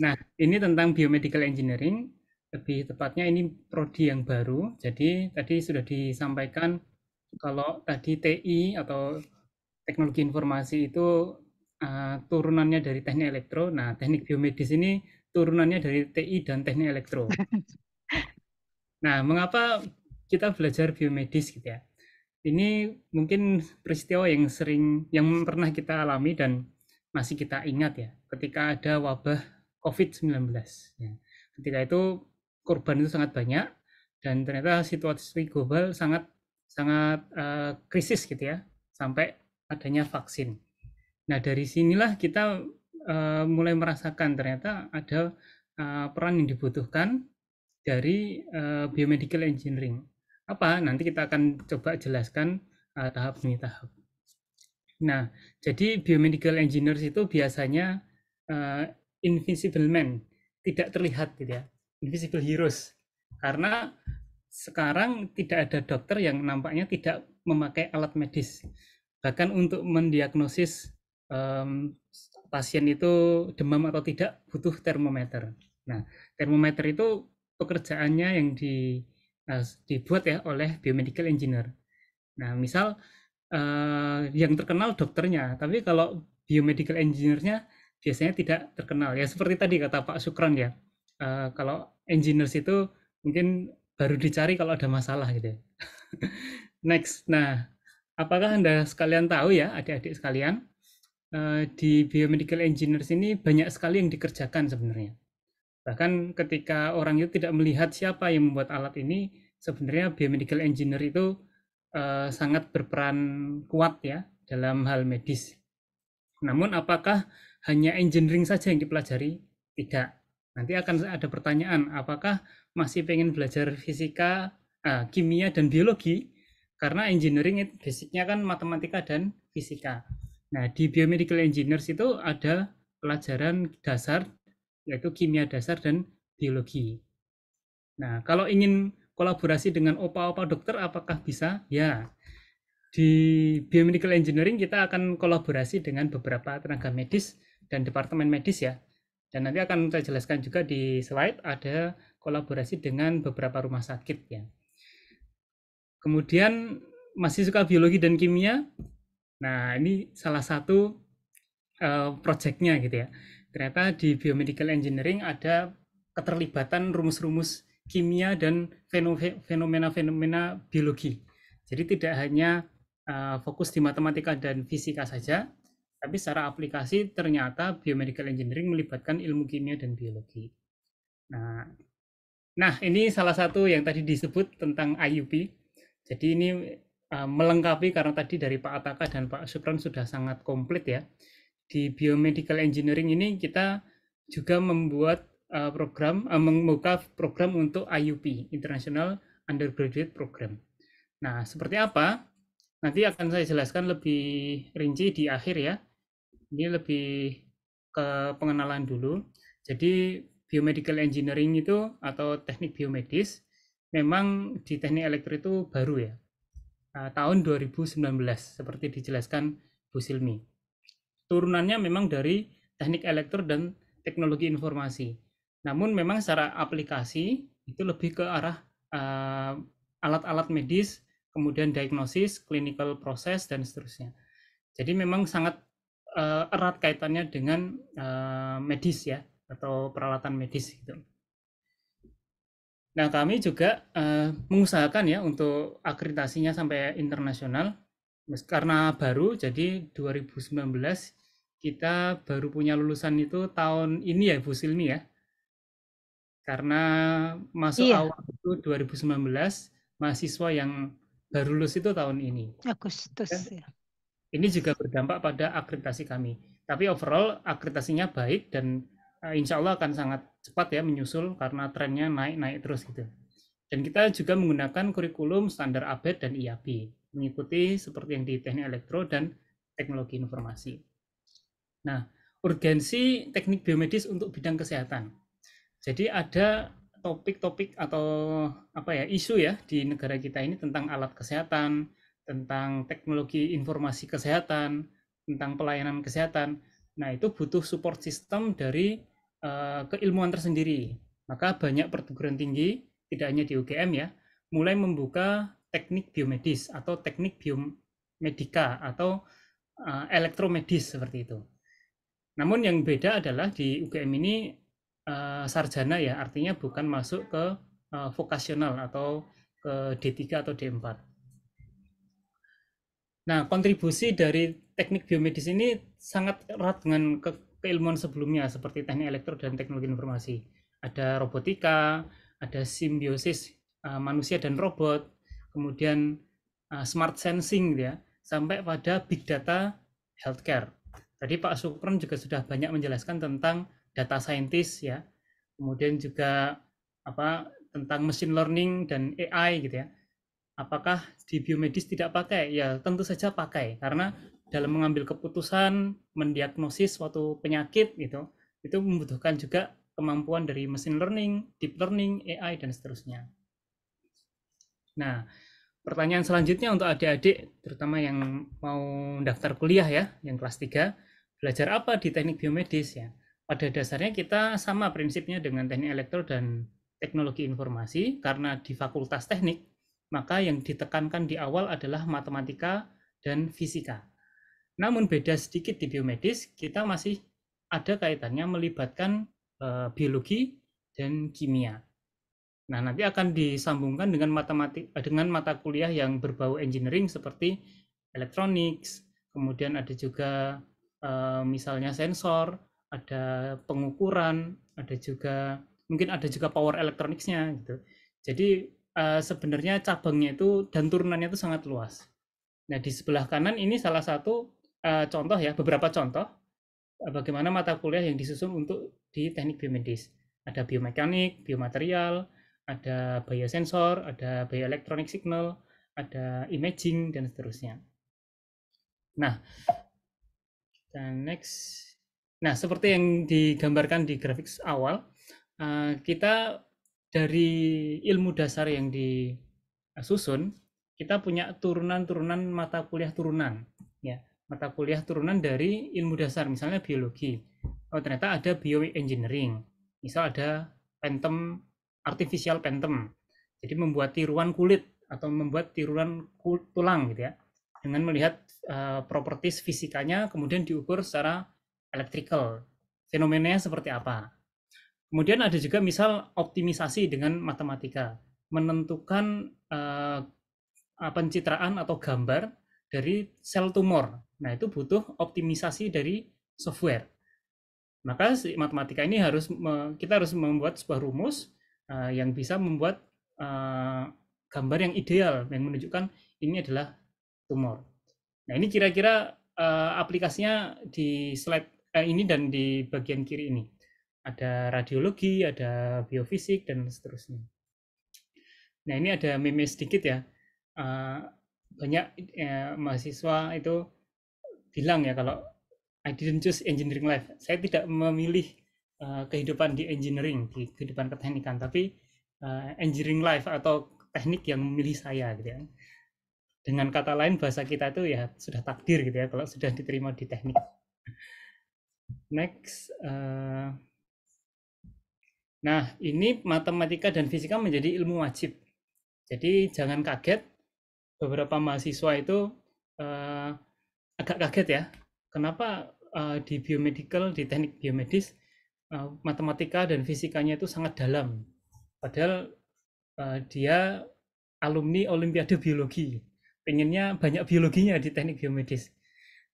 Nah, ini tentang Biomedical Engineering, lebih tepatnya ini prodi yang baru. Jadi tadi sudah disampaikan kalau tadi TI atau teknologi informasi itu turunannya dari teknik elektro. Nah, teknik biomedis ini turunannya dari TI dan teknik elektro. Nah, mengapa kita belajar biomedis gitu ya? Ini mungkin peristiwa yang pernah kita alami dan masih kita ingat ya, ketika ada wabah COVID-19. Ya. Ketika itu korban itu sangat banyak dan ternyata situasi global sangat krisis gitu ya, sampai adanya vaksin. Nah, dari sinilah kita mulai merasakan ternyata ada peran yang dibutuhkan dari biomedical engineering. Apa? Nanti kita akan coba jelaskan tahap demi tahap. Nah, jadi biomedical engineers itu biasanya invisible man, tidak terlihat gitu ya, invisible heroes. Karena sekarang tidak ada dokter yang nampaknya tidak memakai alat medis. Bahkan untuk mendiagnosis pasien itu demam atau tidak butuh termometer. Nah, termometer itu pekerjaannya yang dibuat ya oleh biomedical engineer. Nah, misal yang terkenal dokternya, tapi kalau biomedical engineer-nya biasanya tidak terkenal. Ya seperti tadi kata Pak Sukron ya, kalau engineers itu mungkin baru dicari kalau ada masalah gitu. Next, nah apakah Anda sekalian tahu ya adik-adik sekalian, di biomedical engineers ini banyak sekali yang dikerjakan sebenarnya. Bahkan ketika orang itu tidak melihat siapa yang membuat alat ini, sebenarnya biomedical engineer itu sangat berperan kuat ya dalam hal medis. Namun apakah hanya engineering saja yang dipelajari? Tidak. Nanti akan ada pertanyaan, apakah masih pengen belajar fisika, kimia, dan biologi? Karena engineering itu basicnya kan matematika dan fisika. Nah, di biomedical engineers itu ada pelajaran dasar, yaitu kimia dasar dan biologi. Nah, kalau ingin kolaborasi dengan opa-opa dokter, apakah bisa? Ya, di biomedical engineering kita akan kolaborasi dengan beberapa tenaga medis dan departemen medis ya. Dan nanti akan saya jelaskan juga di slide, ada kolaborasi dengan beberapa rumah sakit ya. Kemudian masih suka biologi dan kimia. Nah, ini salah satu projectnya gitu ya. Ternyata di biomedical engineering ada keterlibatan rumus-rumus kimia dan fenomena-fenomena biologi. Jadi tidak hanya fokus di matematika dan fisika saja, tapi secara aplikasi ternyata biomedical engineering melibatkan ilmu kimia dan biologi. Nah ini salah satu yang tadi disebut tentang IUP. Jadi ini melengkapi karena tadi dari Pak Ataka dan Pak Sukron sudah sangat komplit ya. Di biomedical engineering ini kita juga membuat membuka program untuk IUP, International Undergraduate Program. Nah, seperti apa? Nanti akan saya jelaskan lebih rinci di akhir ya. Ini lebih ke pengenalan dulu. Jadi biomedical engineering itu atau teknik biomedis memang di teknik elektro itu baru ya. Tahun 2019 seperti dijelaskan Bu Silmi. Turunannya memang dari teknik elektro dan teknologi informasi. Namun memang secara aplikasi itu lebih ke arah alat-alat medis, kemudian diagnosis, clinical process, dan seterusnya. Jadi memang sangat erat kaitannya dengan medis ya, atau peralatan medis gitu. Nah, kami juga mengusahakan ya untuk akreditasinya sampai internasional. Karena baru, jadi 2019 kita baru punya lulusan itu tahun ini ya Bu Silmi ya. Karena masuk awal itu 2019, mahasiswa yang baru lulus itu tahun ini. Agustus ya. Ini juga berdampak pada akreditasi kami. Tapi overall akreditasinya baik dan insya Allah akan sangat cepat ya menyusul karena trennya naik-naik terus gitu. Dan kita juga menggunakan kurikulum standar ABET dan IAB, mengikuti seperti yang di teknik elektro dan teknologi informasi. Nah, urgensi teknik biomedis untuk bidang kesehatan. Jadi ada topik-topik atau isu ya di negara kita ini tentang alat kesehatan, tentang teknologi informasi kesehatan, tentang pelayanan kesehatan. Nah, itu butuh support system dari keilmuan tersendiri. Maka banyak perguruan tinggi, tidak hanya di UGM ya, mulai membuka teknik biomedis atau teknik biomedika atau elektromedis seperti itu. Namun yang beda adalah di UGM ini sarjana ya, artinya bukan masuk ke vokasional atau ke D3 atau D4. Nah, kontribusi dari teknik biomedis ini sangat erat dengan keilmuan sebelumnya seperti teknik elektro dan teknologi informasi. Ada robotika, ada simbiosis manusia dan robot, kemudian smart sensing ya, sampai pada big data healthcare. Tadi Pak Sukron juga sudah banyak menjelaskan tentang data scientist ya, kemudian juga tentang machine learning dan AI gitu ya. Apakah di biomedis tidak pakai? Ya tentu saja pakai, karena dalam mengambil keputusan, mendiagnosis suatu penyakit gitu, itu membutuhkan juga kemampuan dari machine learning, deep learning, AI dan seterusnya. Nah, pertanyaan selanjutnya untuk adik-adik, terutama yang mau daftar kuliah ya, yang kelas 3, belajar apa di teknik biomedis ya? Pada dasarnya kita sama prinsipnya dengan teknik elektro dan teknologi informasi, karena di fakultas teknik, maka yang ditekankan di awal adalah matematika dan fisika. Namun beda sedikit di biomedis, kita masih ada kaitannya melibatkan biologi dan kimia. Nah, nanti akan disambungkan dengan mata kuliah yang berbau engineering seperti electronics, kemudian ada juga misalnya sensor, ada pengukuran, ada juga mungkin ada juga power electronics-nya gitu. Jadi sebenarnya cabangnya itu dan turunannya itu sangat luas. Nah, di sebelah kanan ini salah satu contoh ya, beberapa contoh bagaimana mata kuliah yang disusun untuk di teknik biomedis. Ada biomekanik, biomaterial, ada biosensor, ada bioelectronic signal, ada imaging, dan seterusnya. Nah, dan next. Nah, seperti yang digambarkan di grafik awal, kita dari ilmu dasar yang disusun, kita punya turunan-turunan mata kuliah turunan. Ya, mata kuliah turunan dari ilmu dasar, misalnya biologi. Oh, ternyata ada bioengineering. Misal ada Phantom, artificial Phantom. Jadi membuat tiruan kulit atau membuat tiruan tulang gitu ya. Dengan melihat properties fisikanya, kemudian diukur secara electrical. Fenomenanya seperti apa. Kemudian ada juga misal optimisasi dengan matematika. Menentukan pencitraan atau gambar dari sel tumor. Nah, itu butuh optimisasi dari software. Maka matematika ini kita harus membuat sebuah rumus yang bisa membuat gambar yang ideal yang menunjukkan ini adalah tumor. Nah, ini kira-kira aplikasinya di slide ini dan di bagian kiri ini. Ada radiologi, ada biofisik, dan seterusnya. Nah, ini ada meme sedikit ya. Banyak mahasiswa itu bilang ya, kalau I didn't choose engineering life. Saya tidak memilih kehidupan di engineering, di kehidupan keteknikan, tapi engineering life atau teknik yang memilih saya gitu ya. Dengan kata lain, bahasa kita itu ya sudah takdir gitu ya kalau sudah diterima di teknik. Next. Nah, ini matematika dan fisika menjadi ilmu wajib. Jadi jangan kaget, beberapa mahasiswa itu agak kaget ya. Kenapa di biomedical, di teknik biomedis, matematika dan fisikanya itu sangat dalam. Padahal dia alumni Olimpiade Biologi. Pengennya banyak biologinya di teknik biomedis.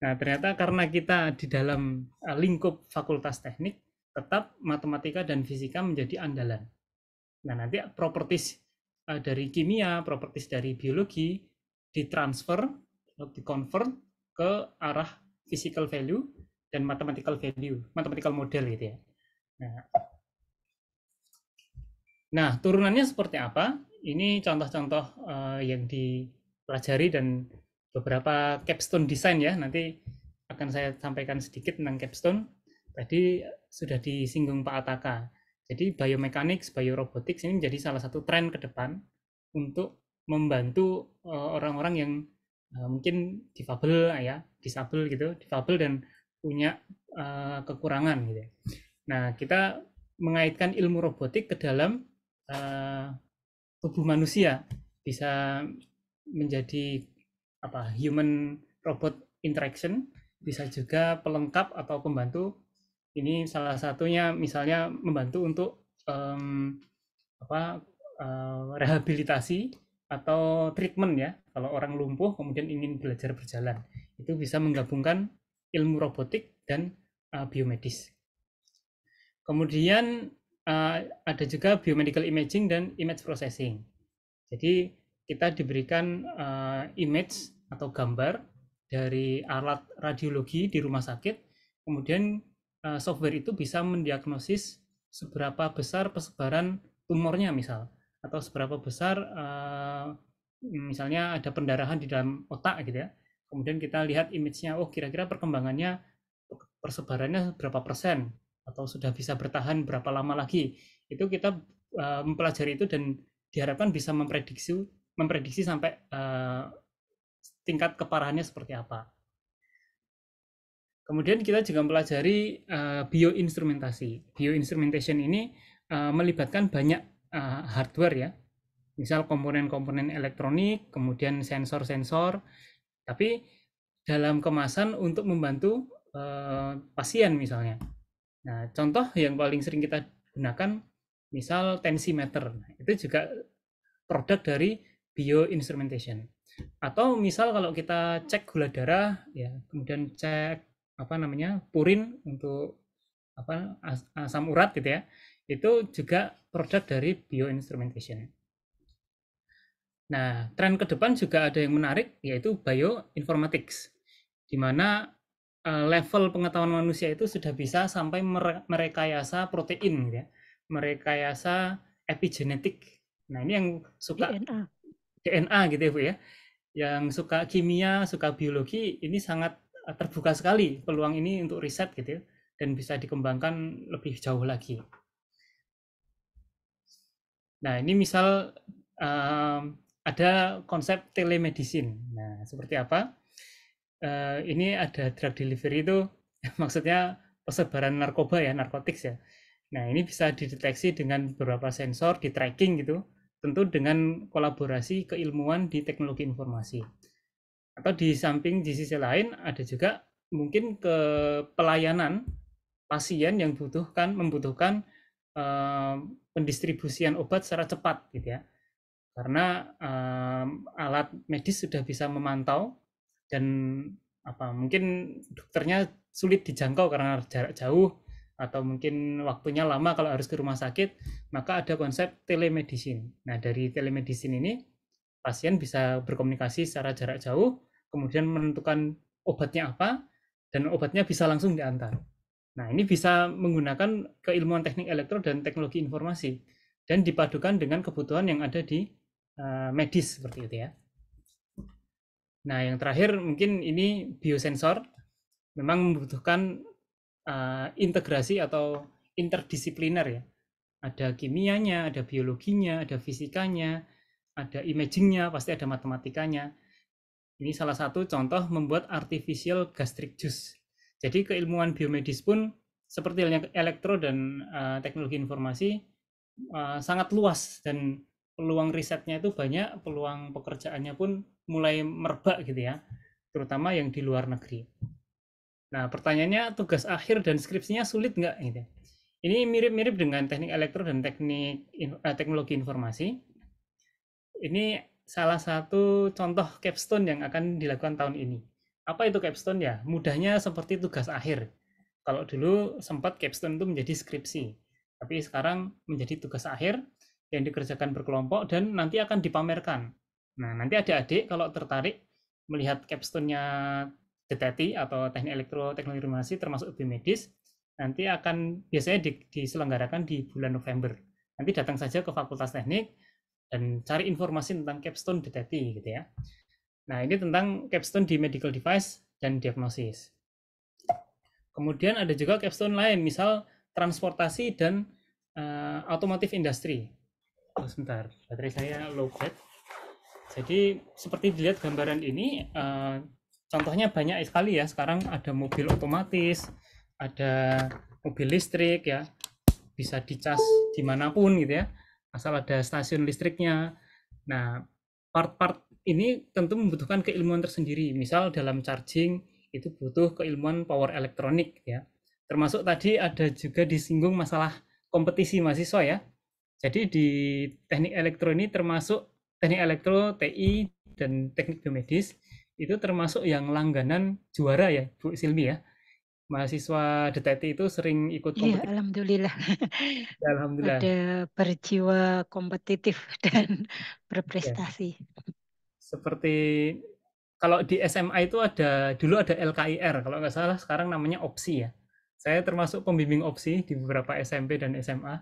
Nah, ternyata karena kita di dalam lingkup fakultas teknik, tetap matematika dan fisika menjadi andalan. Nah, nanti properties dari kimia, properties dari biologi ditransfer, dikonvert ke arah physical value dan mathematical value, mathematical model gitu ya. Nah, turunannya seperti apa? Ini contoh-contoh yang dipelajari dan beberapa capstone design ya. Nanti akan saya sampaikan sedikit tentang capstone. Tadi sudah disinggung Pak Ataka. Jadi biomechanics, biorobotics ini menjadi salah satu tren ke depan untuk membantu orang-orang yang mungkin difabel ya, disabel gitu, difabel dan punya kekurangan gitu. Nah, kita mengaitkan ilmu robotik ke dalam tubuh manusia, bisa menjadi human robot interaction, bisa juga pelengkap atau pembantu. Ini salah satunya misalnya membantu untuk rehabilitasi atau treatment ya. Kalau orang lumpuh kemudian ingin belajar berjalan, itu bisa menggabungkan ilmu robotik dan biomedis. Kemudian ada juga biomedical imaging dan image processing. Jadi kita diberikan image atau gambar dari alat radiologi di rumah sakit, kemudian software itu bisa mendiagnosis seberapa besar persebaran tumornya misal, atau seberapa besar misalnya ada pendarahan di dalam otak gitu ya. Kemudian kita lihat image-nya, oh kira-kira perkembangannya persebarannya berapa persen, atau sudah bisa bertahan berapa lama lagi. Itu kita mempelajari itu dan diharapkan bisa memprediksi sampai tingkat keparahannya seperti apa. Kemudian kita juga mempelajari bioinstrumentasi. Bioinstrumentation ini melibatkan banyak hardware ya, misal komponen-komponen elektronik, kemudian sensor-sensor, tapi dalam kemasan untuk membantu pasien misalnya. Nah, contoh yang paling sering kita gunakan, misal tensimeter, itu juga produk dari bioinstrumentation. Atau misal kalau kita cek gula darah, ya, kemudian cek purin untuk asam urat gitu ya, itu juga produk dari bioinstrumentation. Nah, tren ke depan juga ada yang menarik, yaitu bioinformatics, di mana level pengetahuan manusia itu sudah bisa sampai merekayasa protein, gitu ya, merekayasa epigenetik. Nah, ini yang suka DNA gitu ya Bu ya, yang suka kimia, suka biologi, ini sangat terbuka sekali peluang ini untuk riset gitu ya, dan bisa dikembangkan lebih jauh lagi. Nah, ini misal ada konsep telemedicine. Nah, seperti apa? Ini ada drug delivery itu maksudnya persebaran narkoba ya, narkotik ya. Nah, ini bisa dideteksi dengan beberapa sensor, di tracking gitu, tentu dengan kolaborasi keilmuan di teknologi informasi. Atau di samping di sisi lain ada juga mungkin ke pelayanan pasien yang membutuhkan pendistribusian obat secara cepat gitu ya, karena alat medis sudah bisa memantau dan mungkin dokternya sulit dijangkau karena jarak jauh atau mungkin waktunya lama kalau harus ke rumah sakit, maka ada konsep telemedicine. Nah, dari telemedicine ini pasien bisa berkomunikasi secara jarak jauh, kemudian menentukan obatnya apa, dan obatnya bisa langsung diantar. Nah, ini bisa menggunakan keilmuan teknik elektro dan teknologi informasi, dan dipadukan dengan kebutuhan yang ada di medis, seperti itu ya. Nah, yang terakhir mungkin ini biosensor, memang membutuhkan integrasi atau interdisipliner ya. Ada kimianya, ada biologinya, ada fisikanya, ada imagingnya, pasti ada matematikanya. Ini salah satu contoh membuat artificial gastric juice. Jadi keilmuan biomedis pun seperti elektro dan teknologi informasi sangat luas, dan peluang risetnya itu banyak, peluang pekerjaannya pun mulai merebak gitu ya, terutama yang di luar negeri. Nah, pertanyaannya, tugas akhir dan skripsinya sulit nggak gitu? Ini mirip-mirip dengan teknik elektro dan teknologi informasi. Ini salah satu contoh capstone yang akan dilakukan tahun ini. Apa itu capstone ya? Mudahnya seperti tugas akhir. Kalau dulu sempat capstone itu menjadi skripsi, tapi sekarang menjadi tugas akhir yang dikerjakan berkelompok dan nanti akan dipamerkan. Nah, nanti adik-adik kalau tertarik melihat capstone-nya DTT atau teknik elektro teknologi informasi termasuk biomedis, nanti akan biasanya diselenggarakan di bulan November. Nanti datang saja ke Fakultas Teknik dan cari informasi tentang capstone DTT gitu ya. Nah, ini tentang capstone di medical device dan diagnosis. Kemudian ada juga capstone lain, misal transportasi dan automotive industry. Sebentar, baterai saya low bat. Jadi seperti dilihat gambaran ini, contohnya banyak sekali ya. Sekarang ada mobil otomatis, ada mobil listrik ya, bisa dicas dimanapun gitu ya, asal ada stasiun listriknya. Nah, part-part ini tentu membutuhkan keilmuan tersendiri. Misal dalam charging itu butuh keilmuan power elektronik ya. Termasuk tadi ada juga disinggung masalah kompetisi mahasiswa ya. Jadi di teknik elektro ini termasuk teknik elektro, TI, dan teknik biomedis itu termasuk yang langganan juara ya Bu Silmi ya. Mahasiswa DTT itu sering ikut kompetisi. Iya, alhamdulillah. Alhamdulillah. Ada berjiwa kompetitif dan berprestasi. Seperti kalau di SMA itu dulu ada LKIR, kalau nggak salah sekarang namanya opsi ya. Saya termasuk pembimbing opsi di beberapa SMP dan SMA.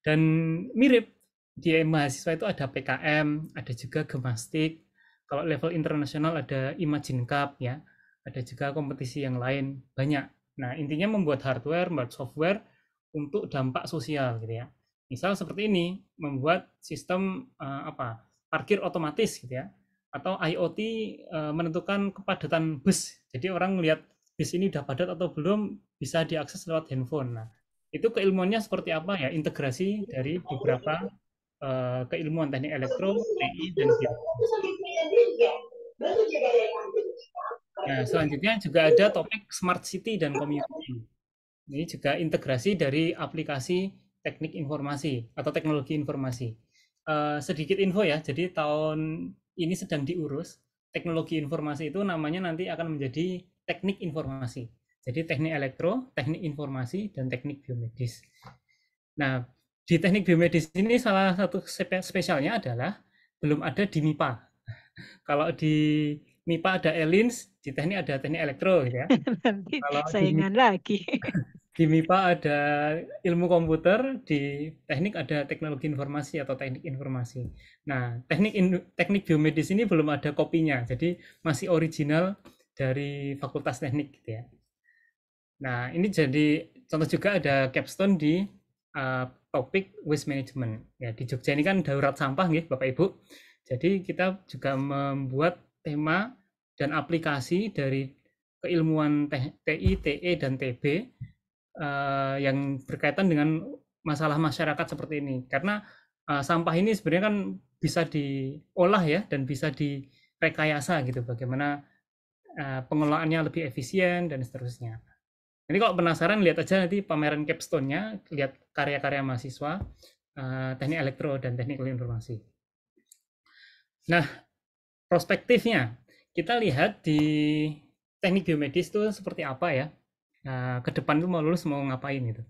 Dan mirip, di mahasiswa itu ada PKM, ada juga Gemastik. Kalau level internasional ada Imagine Cup ya. Ada juga kompetisi yang lain, banyak. Nah, intinya membuat hardware, membuat software untuk dampak sosial gitu ya. Misal seperti ini, membuat sistem parkir otomatis gitu ya. Atau IoT menentukan kepadatan bus. Jadi orang melihat bis ini udah padat atau belum, bisa diakses lewat handphone. Nah, itu keilmuannya seperti apa ya? Integrasi dari beberapa keilmuan teknik elektro, TI, dan biomedis. Nah, selanjutnya juga ada topik smart city dan community. Ini juga integrasi dari aplikasi teknik informasi atau teknologi informasi. Sedikit info ya, jadi tahun ini sedang diurus. Teknologi informasi itu namanya nanti akan menjadi teknik informasi. Jadi teknik elektro, teknik informasi, dan teknik biomedis. Nah, di teknik biomedis ini salah satu spesialnya adalah belum ada di MIPA. Kalau di MIPA ada ELINS, di teknik ada teknik elektro gitu ya. Nanti Kalau saingan lagi. di MIPA ada ilmu komputer, di teknik ada teknologi informasi atau teknik informasi. Nah, teknik biomedis ini belum ada kopinya, jadi masih original dari Fakultas Teknik gitu ya. Nah, ini jadi contoh juga ada capstone di topik waste management. Ya, di Jogja ini kan darurat sampah nih, Bapak Ibu. Jadi kita juga membuat tema dan aplikasi dari keilmuan TI, TE, dan TB yang berkaitan dengan masalah masyarakat seperti ini. Karena sampah ini sebenarnya kan bisa diolah ya dan bisa direkayasa gitu, bagaimana pengelolaannya lebih efisien dan seterusnya. Jadi kalau penasaran lihat aja nanti pameran capstone-nya, lihat karya-karya mahasiswa teknik elektro dan teknik informasi. Nah, prospektifnya kita lihat di teknik biomedis itu seperti apa ya. Ke depan itu mau lulus mau ngapain gitu.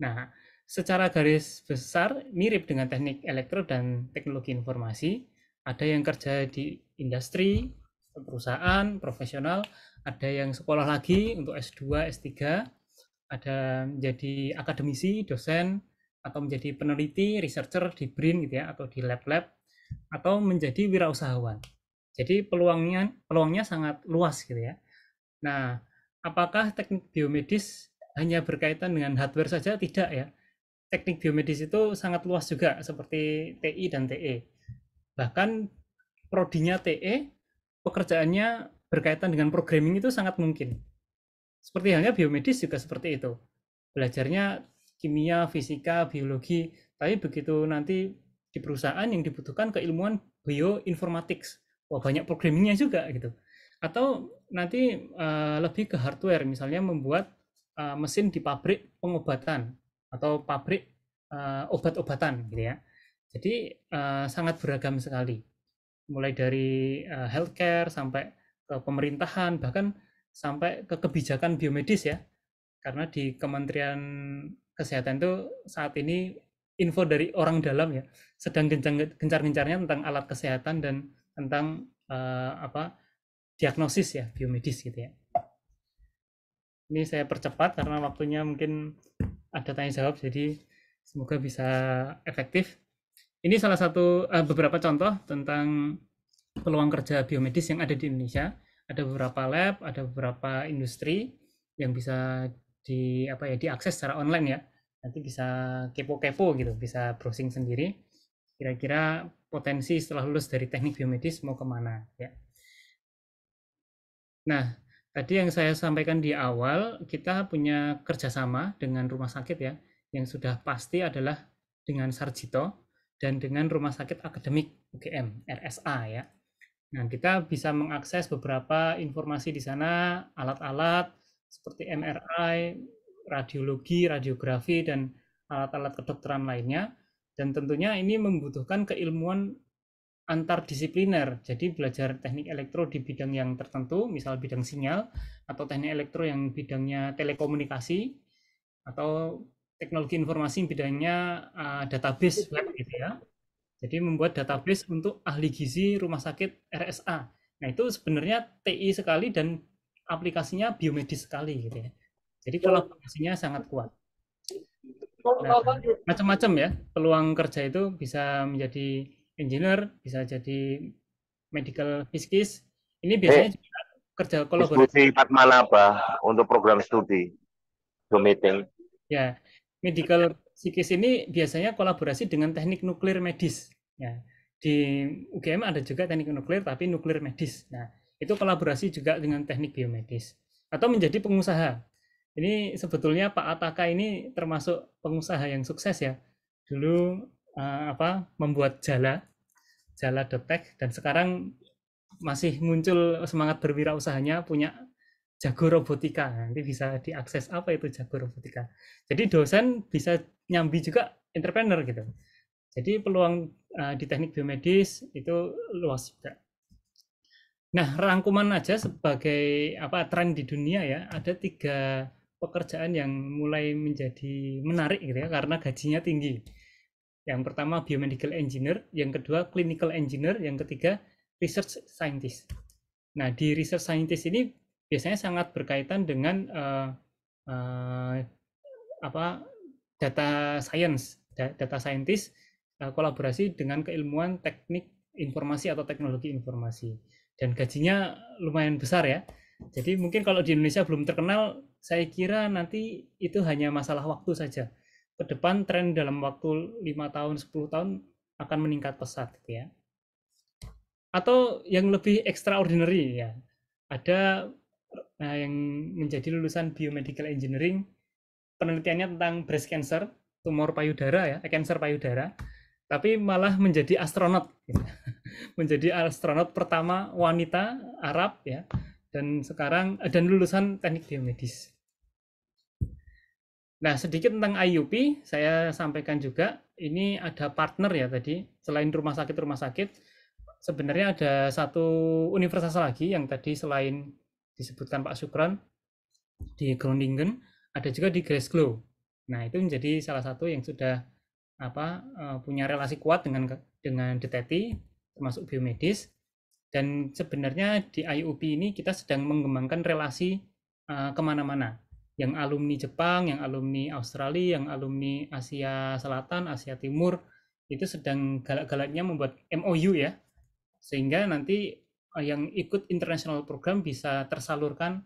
Nah, secara garis besar mirip dengan teknik elektro dan teknologi informasi. Ada yang kerja di industri, perusahaan, profesional, ada yang sekolah lagi untuk S2, S3, ada menjadi akademisi, dosen, atau menjadi peneliti, researcher di BRIN gitu ya, atau di lab-lab, atau menjadi wirausahawan. Jadi peluangnya sangat luas gitu ya. Nah, apakah teknik biomedis hanya berkaitan dengan hardware saja? Tidak ya. Teknik biomedis itu sangat luas juga seperti TI dan TE. Bahkan prodinya TE, pekerjaannya berkaitan dengan programming itu sangat mungkin. Seperti halnya biomedis juga seperti itu. Belajarnya kimia, fisika, biologi, tapi begitu nanti di perusahaan yang dibutuhkan keilmuan bioinformatics. Wah, banyak programmingnya juga gitu. Atau nanti lebih ke hardware, misalnya membuat mesin di pabrik pengobatan atau pabrik obat-obatan gitu ya. Jadi sangat beragam sekali, mulai dari healthcare sampai ke pemerintahan, bahkan sampai ke kebijakan biomedis ya. Karena di Kementerian Kesehatan itu saat ini info dari orang dalam ya, sedang gencar-gencarnya tentang alat kesehatan dan tentang diagnosis ya, biomedis gitu ya. Ini saya percepat karena waktunya mungkin ada tanya jawab, jadi semoga bisa efektif. Ini salah satu beberapa contoh tentang peluang kerja biomedis yang ada di Indonesia. Ada beberapa lab, ada beberapa industri yang bisa diakses secara online ya. Nanti bisa kepo-kepo gitu, bisa browsing sendiri. Kira-kira potensi setelah lulus dari teknik biomedis mau kemana ya. Nah, tadi yang saya sampaikan di awal, kita punya kerjasama dengan rumah sakit ya, yang sudah pasti adalah dengan Sarjito dan dengan rumah sakit akademik UGM, RSA ya. Nah, kita bisa mengakses beberapa informasi di sana, alat-alat seperti MRI, radiologi, radiografi, dan alat-alat kedokteran lainnya. Dan tentunya ini membutuhkan keilmuan antardisipliner, jadi belajar teknik elektro di bidang yang tertentu, misal bidang sinyal, atau teknik elektro yang bidangnya telekomunikasi, atau teknologi informasi bidangnya database web gitu ya. Jadi membuat database untuk ahli gizi rumah sakit RSA. Nah itu sebenarnya TI sekali dan aplikasinya biomedis sekali gitu ya. Jadi kolaborasinya sangat kuat. Nah, macam-macam ya peluang kerja itu, bisa menjadi engineer, bisa jadi medical physicist. Ini biasanya juga kerja kolaborasi. Diskusi Padmanabha untuk program studi meeting. Ya, medical physicist ini biasanya kolaborasi dengan teknik nuklir medis. Ya, di UGM ada juga teknik nuklir tapi nuklir medis. Nah, itu kolaborasi juga dengan teknik biomedis. atau menjadi pengusaha. Ini sebetulnya Pak Ataka ini termasuk pengusaha yang sukses ya. Dulu membuat Jala.tech, dan sekarang masih muncul semangat berwirausahanya, punya Jago Robotika. Nanti bisa diakses apa itu Jago Robotika. Jadi dosen bisa nyambi juga entrepreneur gitu. Jadi peluang di teknik biomedis itu luas juga. Nah, rangkuman aja sebagai tren di dunia ya, ada 3 pekerjaan yang mulai menjadi menarik gitu ya, karena gajinya tinggi. Yang pertama biomedical engineer, yang kedua clinical engineer, yang ketiga research scientist. Nah, di research scientist ini biasanya sangat berkaitan dengan data scientist kolaborasi dengan keilmuan teknik informasi atau teknologi informasi, dan gajinya lumayan besar ya. Jadi mungkin kalau di Indonesia belum terkenal, saya kira nanti itu hanya masalah waktu saja. Ke depan tren dalam waktu 5 tahun, 10 tahun akan meningkat pesat gitu ya. Atau yang lebih extraordinary ya, ada yang menjadi lulusan biomedical engineering, penelitiannya tentang breast cancer, tumor payudara ya, cancer payudara, tapi malah menjadi astronot gitu. Menjadi astronot pertama wanita Arab ya, dan lulusan teknik biomedis. Nah, sedikit tentang IUP saya sampaikan juga. Ini ada partner ya tadi, selain rumah sakit, sebenarnya ada satu universitas lagi yang tadi selain disebutkan Pak Sukron di Groningen, ada juga di Glasgow. Nah, itu menjadi salah satu yang sudah punya relasi kuat dengan DTT termasuk biomedis. Dan sebenarnya di IUP ini kita sedang mengembangkan relasi kemana-mana. Yang alumni Jepang, yang alumni Australia, yang alumni Asia Selatan, Asia Timur, itu sedang galak-galaknya membuat MOU ya, sehingga nanti yang ikut international program bisa tersalurkan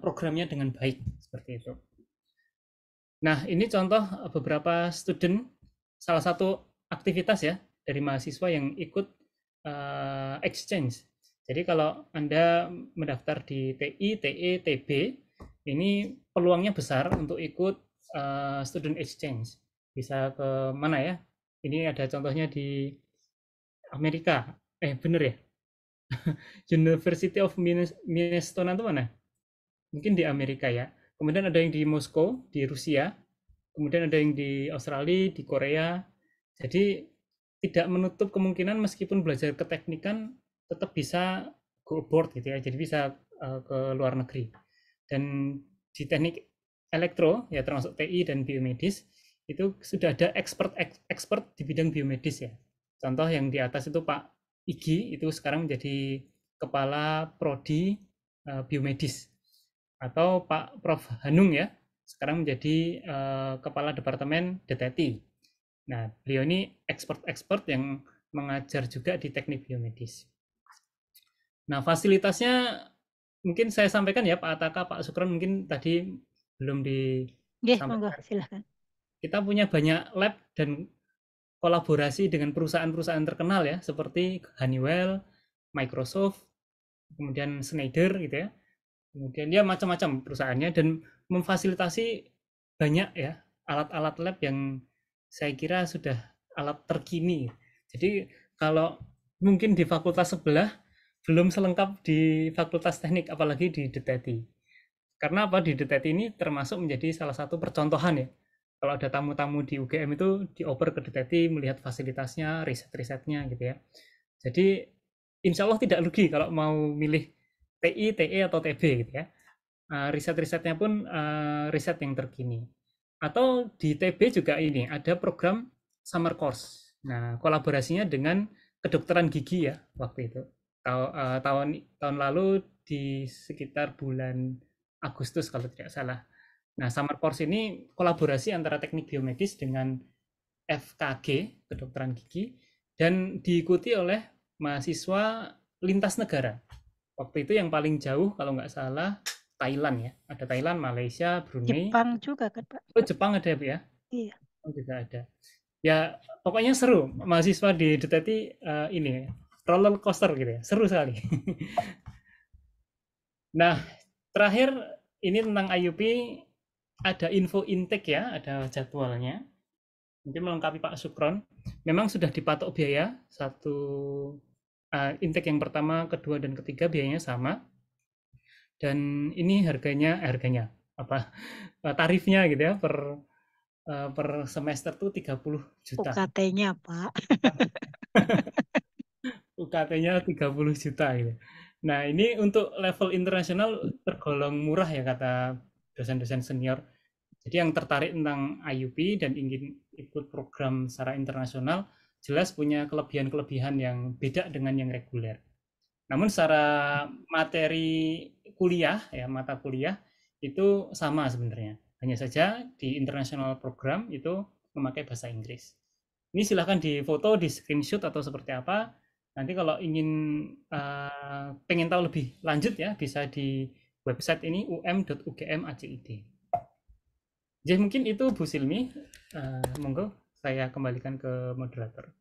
programnya dengan baik, seperti itu. Nah, ini contoh beberapa student, salah satu aktivitas ya dari mahasiswa yang ikut exchange. Jadi kalau Anda mendaftar di TI, TE, TB, ini peluangnya besar untuk ikut student exchange. Bisa ke mana ya? Ini ada contohnya di Amerika. Bener ya? University of Minnesota itu mana? Mungkin di Amerika ya. Kemudian ada yang di Moskow, di Rusia. Kemudian ada yang di Australia, di Korea. Jadi tidak menutup kemungkinan meskipun belajar keteknikan tetap bisa go abroad gitu ya. Jadi bisa ke luar negeri. Dan di teknik elektro ya, termasuk TI dan biomedis, itu sudah ada expert di bidang biomedis ya. Contoh yang di atas itu Pak Igi, itu sekarang menjadi kepala prodi biomedis, atau Pak Prof Hanung ya, sekarang menjadi kepala departemen DTT. Nah, beliau ini expert yang mengajar juga di teknik biomedis. Nah, fasilitasnya mungkin saya sampaikan ya, Pak Ataka, Pak Sukron mungkin tadi belum disampaikan. Silahkan. Kita punya banyak lab dan kolaborasi dengan perusahaan-perusahaan terkenal ya, seperti Honeywell, Microsoft, kemudian Schneider gitu ya. Kemudian ya macam-macam perusahaannya, dan memfasilitasi banyak ya alat-alat lab yang saya kira sudah alat terkini. Jadi kalau mungkin di fakultas sebelah belum selengkap di fakultas teknik, apalagi di DTT. Karena apa? Di DTT ini termasuk menjadi salah satu percontohan ya. Kalau ada tamu-tamu di UGM itu dioper ke DTT, melihat fasilitasnya, riset-risetnya gitu ya. Jadi insya Allah tidak rugi kalau mau milih TI, TE atau TB gitu ya. Riset-risetnya pun riset yang terkini. Atau di TB juga ini ada program summer course. Nah, kolaborasinya dengan kedokteran gigi ya waktu itu. Tahun lalu di sekitar bulan Agustus kalau tidak salah. Nah, summer course ini kolaborasi antara teknik biomedis dengan FKG, kedokteran gigi, dan diikuti oleh mahasiswa lintas negara. Waktu itu yang paling jauh kalau nggak salah Thailand ya. Ada Thailand, Malaysia, Brunei. Jepang juga kan, Pak? Oh, Jepang ada ya? Iya. Oh, juga ada. Ya, pokoknya seru. Mahasiswa di DTT ini roller coaster gitu ya. Seru sekali. Nah, Terakhir ini tentang IUP, ada info intake ya, ada jadwalnya. Mungkin melengkapi Pak Sukron. Memang sudah dipatok biaya satu intake yang pertama, kedua, dan ketiga biayanya sama. Dan ini harganya apa tarifnya gitu ya per semester tuh 30 juta. UKT-nya Pak. UKT-nya 30 juta gitu. Nah, ini untuk level internasional tergolong murah ya kata dosen-dosen senior. Jadi yang tertarik tentang IUP dan ingin ikut program secara internasional jelas punya kelebihan-kelebihan yang beda dengan yang reguler. Namun secara materi kuliah ya, mata kuliah itu sama sebenarnya. Hanya saja di international program itu memakai bahasa Inggris. Ini silahkan difoto, di screenshot atau seperti apa. Nanti kalau ingin pengen tahu lebih lanjut ya, bisa di website ini um.ugm.acid. Jadi mungkin itu Bu Silmi. Monggo saya kembalikan ke moderator.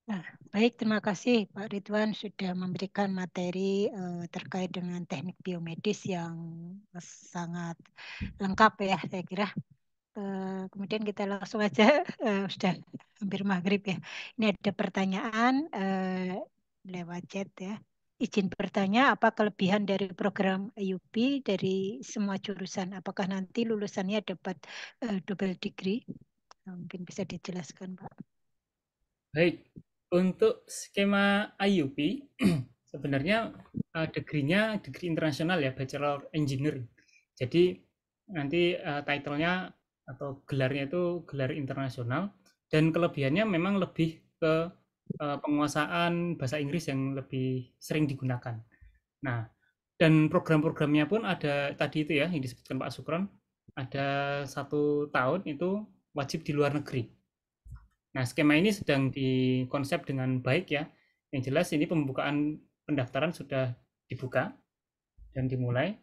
Nah, baik, terima kasih Pak Ridwan sudah memberikan materi terkait dengan teknik biomedis yang sangat lengkap ya, saya kira. Kemudian kita langsung aja, sudah hampir maghrib ya. Ini ada pertanyaan lewat chat ya. Izin bertanya, apa kelebihan dari program IUP dari semua jurusan? Apakah nanti lulusannya dapat double degree? Mungkin bisa dijelaskan, Pak. Baik, untuk skema IUP sebenarnya degree-nya degree internasional ya, Bachelor Engineering. Jadi nanti title-nya atau gelarnya itu gelar internasional, dan kelebihannya memang lebih ke penguasaan bahasa Inggris yang lebih sering digunakan. Nah, dan program-programnya pun ada tadi itu ya yang disebutkan Pak Sukron, ada 1 tahun itu wajib di luar negeri. Nah, skema ini sedang dikonsep dengan baik ya. Yang jelas ini pembukaan pendaftaran sudah dibuka dan dimulai.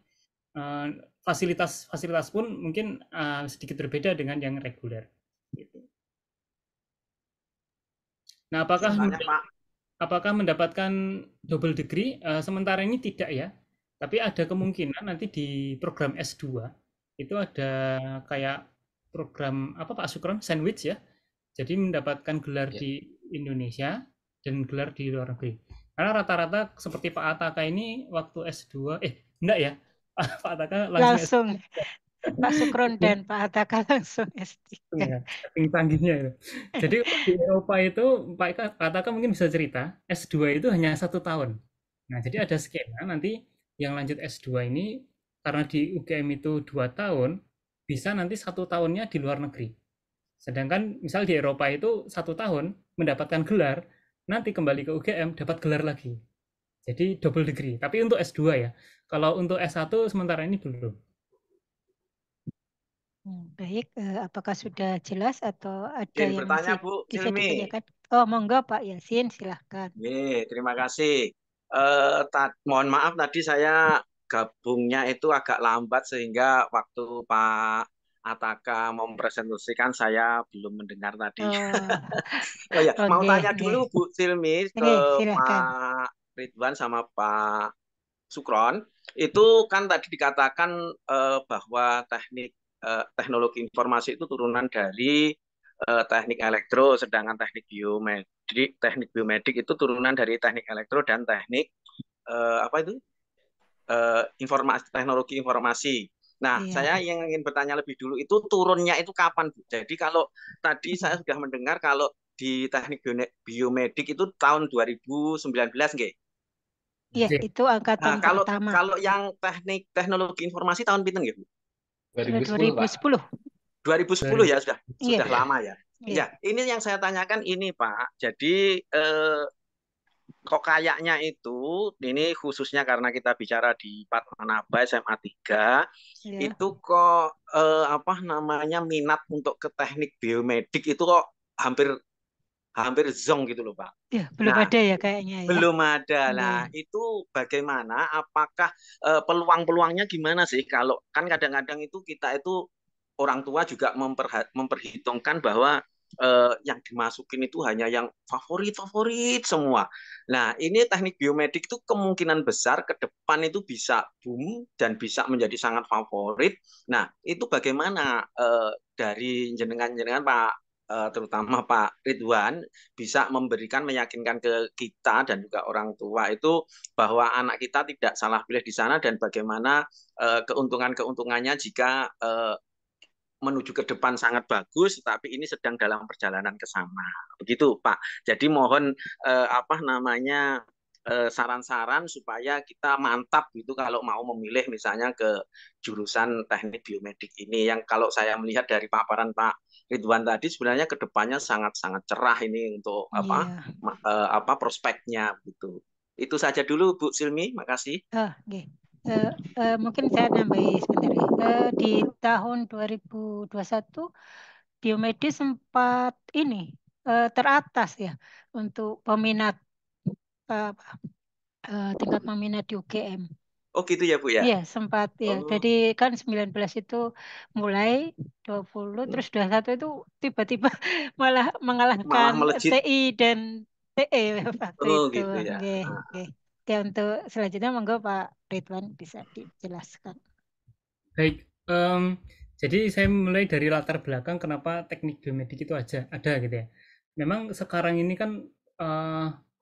Fasilitas pun mungkin sedikit berbeda dengan yang reguler. Gitu. Nah, apakah mendapatkan double degree? Sementara ini tidak ya. Tapi ada kemungkinan nanti di program S2 itu ada kayak program apa Pak Sukron, sandwich ya. Jadi mendapatkan gelar di Indonesia dan gelar di luar negeri. Karena rata-rata seperti Pak Ataka ini waktu S2, enggak ya, Pak Ataka langsung Pak Sukron dan Pak Ataka langsung S3. Ya, saking canggihnya itu. Jadi di Eropa itu Pak Ataka mungkin bisa cerita, S2 itu hanya 1 tahun. Nah, jadi ada skema nanti yang lanjut S2 ini karena di UGM itu 2 tahun, bisa nanti 1 tahunnya di luar negeri. Sedangkan misal di Eropa itu 1 tahun mendapatkan gelar, nanti kembali ke UGM dapat gelar lagi. Jadi double degree. Tapi untuk S2 ya. Kalau untuk S1 sementara ini belum. Baik, apakah sudah jelas atau ada Izin yang bertanya, masih Bu bisa Silmi. ditanyakan? Oh, monggo Pak Yasin, silahkan. Terima kasih. Mohon maaf tadi saya gabungnya itu agak lambat sehingga waktu Pak Ataka mempresentasikan saya belum mendengar tadi. Oh ya, mau tanya dulu Bu Silmi ke Pak Ridwan sama Pak Sukron. Itu kan tadi dikatakan bahwa teknologi informasi itu turunan dari teknik elektro, sedangkan teknik biomedik itu turunan dari teknik elektro dan teknik teknologi informasi. Nah, saya yang ingin bertanya lebih dulu itu turunnya itu kapan, Bu? Jadi kalau tadi saya sudah mendengar kalau di teknik biomedik itu tahun 2019 nggih? Iya, itu angkatan pertama. Kalau yang teknologi informasi tahun pinten nggih, Bu? 2010. 2010 ya, sudah lama ya. Ya, ini yang saya tanyakan ini, Pak. Jadi kok kayaknya itu, ini khususnya karena kita bicara di Padmanaba SMA 3, itu kok minat untuk ke teknik biomedik itu kok hampir zong gitu loh, Pak. Ya, belum ada ya kayaknya ya. Belum ada. Nah, itu bagaimana? Apakah peluang-peluangnya gimana sih? Kalau kan kadang-kadang itu kita itu orang tua juga memperhitungkan bahwa yang dimasukin itu hanya yang favorit-favorit semua. Nah, ini teknik biomedik itu kemungkinan besar ke depan itu bisa boom dan bisa menjadi sangat favorit. Nah, itu bagaimana dari jenengan-jenengan Pak, terutama Pak Ridwan, bisa memberikan, meyakinkan ke kita dan juga orang tua itu bahwa anak kita tidak salah pilih di sana, dan bagaimana keuntungan-keuntungannya jika menuju ke depan sangat bagus, tapi ini sedang dalam perjalanan ke sana. Begitu, Pak. Jadi mohon apa namanya saran-saran supaya kita mantap gitu kalau mau memilih misalnya ke jurusan teknik biomedik ini, yang kalau saya melihat dari paparan Pak Ridwan tadi sebenarnya ke depannya sangat-sangat cerah ini untuk Iya. apa prospeknya gitu. Itu saja dulu Bu Silmi, makasih. Oke. Mungkin saya nambahi sebentar ya. Di tahun 2021 biomedis sempat ini teratas ya untuk peminat tingkat peminat di UGM. Oh gitu ya Bu ya? Iya, sempat ya. Oh. Jadi kan 19 itu mulai 20, terus 21 itu tiba-tiba malah mengalahkan melejit. TI dan TE waktu Oh itu. gitu ya. Oke, oke. Oke, untuk selanjutnya monggo Pak Ridwan bisa dijelaskan. Baik, jadi saya mulai dari latar belakang kenapa teknik biomedik itu ada gitu ya. Memang sekarang ini kan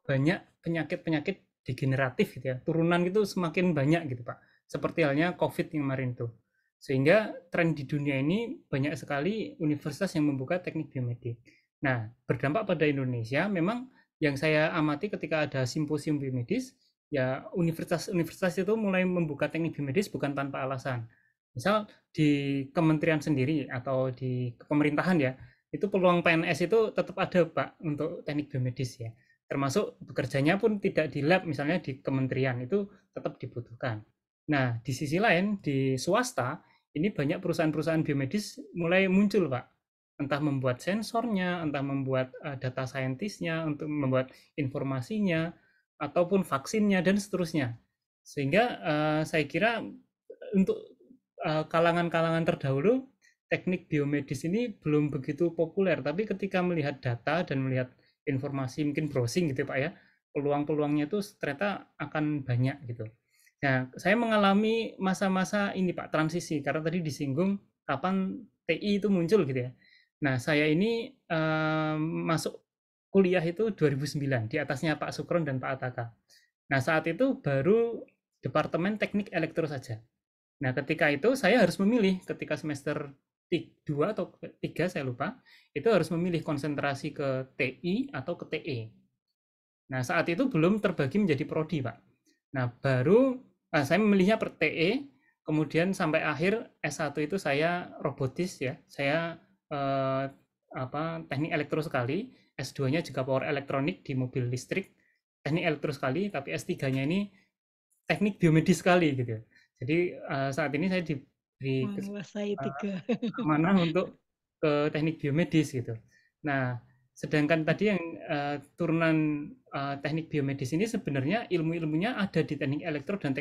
banyak penyakit-penyakit degeneratif gitu ya, turunan itu semakin banyak gitu Pak. Seperti halnya COVID yang kemarin tuh. Sehingga tren di dunia ini banyak sekali universitas yang membuka teknik biomedik. Nah, berdampak pada Indonesia, memang yang saya amati ketika ada simposium biomedis, ya universitas-universitas itu mulai membuka teknik biomedis bukan tanpa alasan. Misal di kementerian sendiri atau di pemerintahan ya, itu peluang PNS itu tetap ada Pak untuk teknik biomedis ya. Termasuk bekerjanya pun tidak di lab, misalnya di kementerian itu tetap dibutuhkan. Nah, di sisi lain di swasta ini banyak perusahaan-perusahaan biomedis mulai muncul Pak. Entah membuat sensornya, entah membuat data scientist-nya, untuk membuat informasinya, ataupun vaksinnya dan seterusnya. Sehingga saya kira untuk kalangan-kalangan terdahulu teknik biomedis ini belum begitu populer, tapi ketika melihat data dan melihat informasi mungkin browsing gitu Pak ya, peluang-peluangnya itu ternyata akan banyak gitu. Nah, saya mengalami masa-masa ini Pak, transisi, karena tadi disinggung kapan TI itu muncul gitu ya. Nah, saya ini masuk kuliah itu 2009, di atasnya Pak Sukron dan Pak Ataka. Nah, saat itu baru Departemen Teknik Elektro saja. Nah, ketika itu saya harus memilih ketika semester 2 atau 3 saya lupa, itu harus memilih konsentrasi ke TI atau ke TE. Nah, saat itu belum terbagi menjadi prodi, Pak. Nah, baru saya memilihnya per TE, kemudian sampai akhir S1 itu saya robotis ya. Saya teknik elektro sekali, S2-nya juga power elektronik di mobil listrik, teknik elektro sekali, tapi S3-nya ini teknik biomedis sekali gitu. Jadi saat ini saya diberi amanah untuk ke teknik biomedis gitu. Nah, sedangkan tadi yang turunan teknik biomedis ini sebenarnya ilmu-ilmunya ada di teknik elektro dan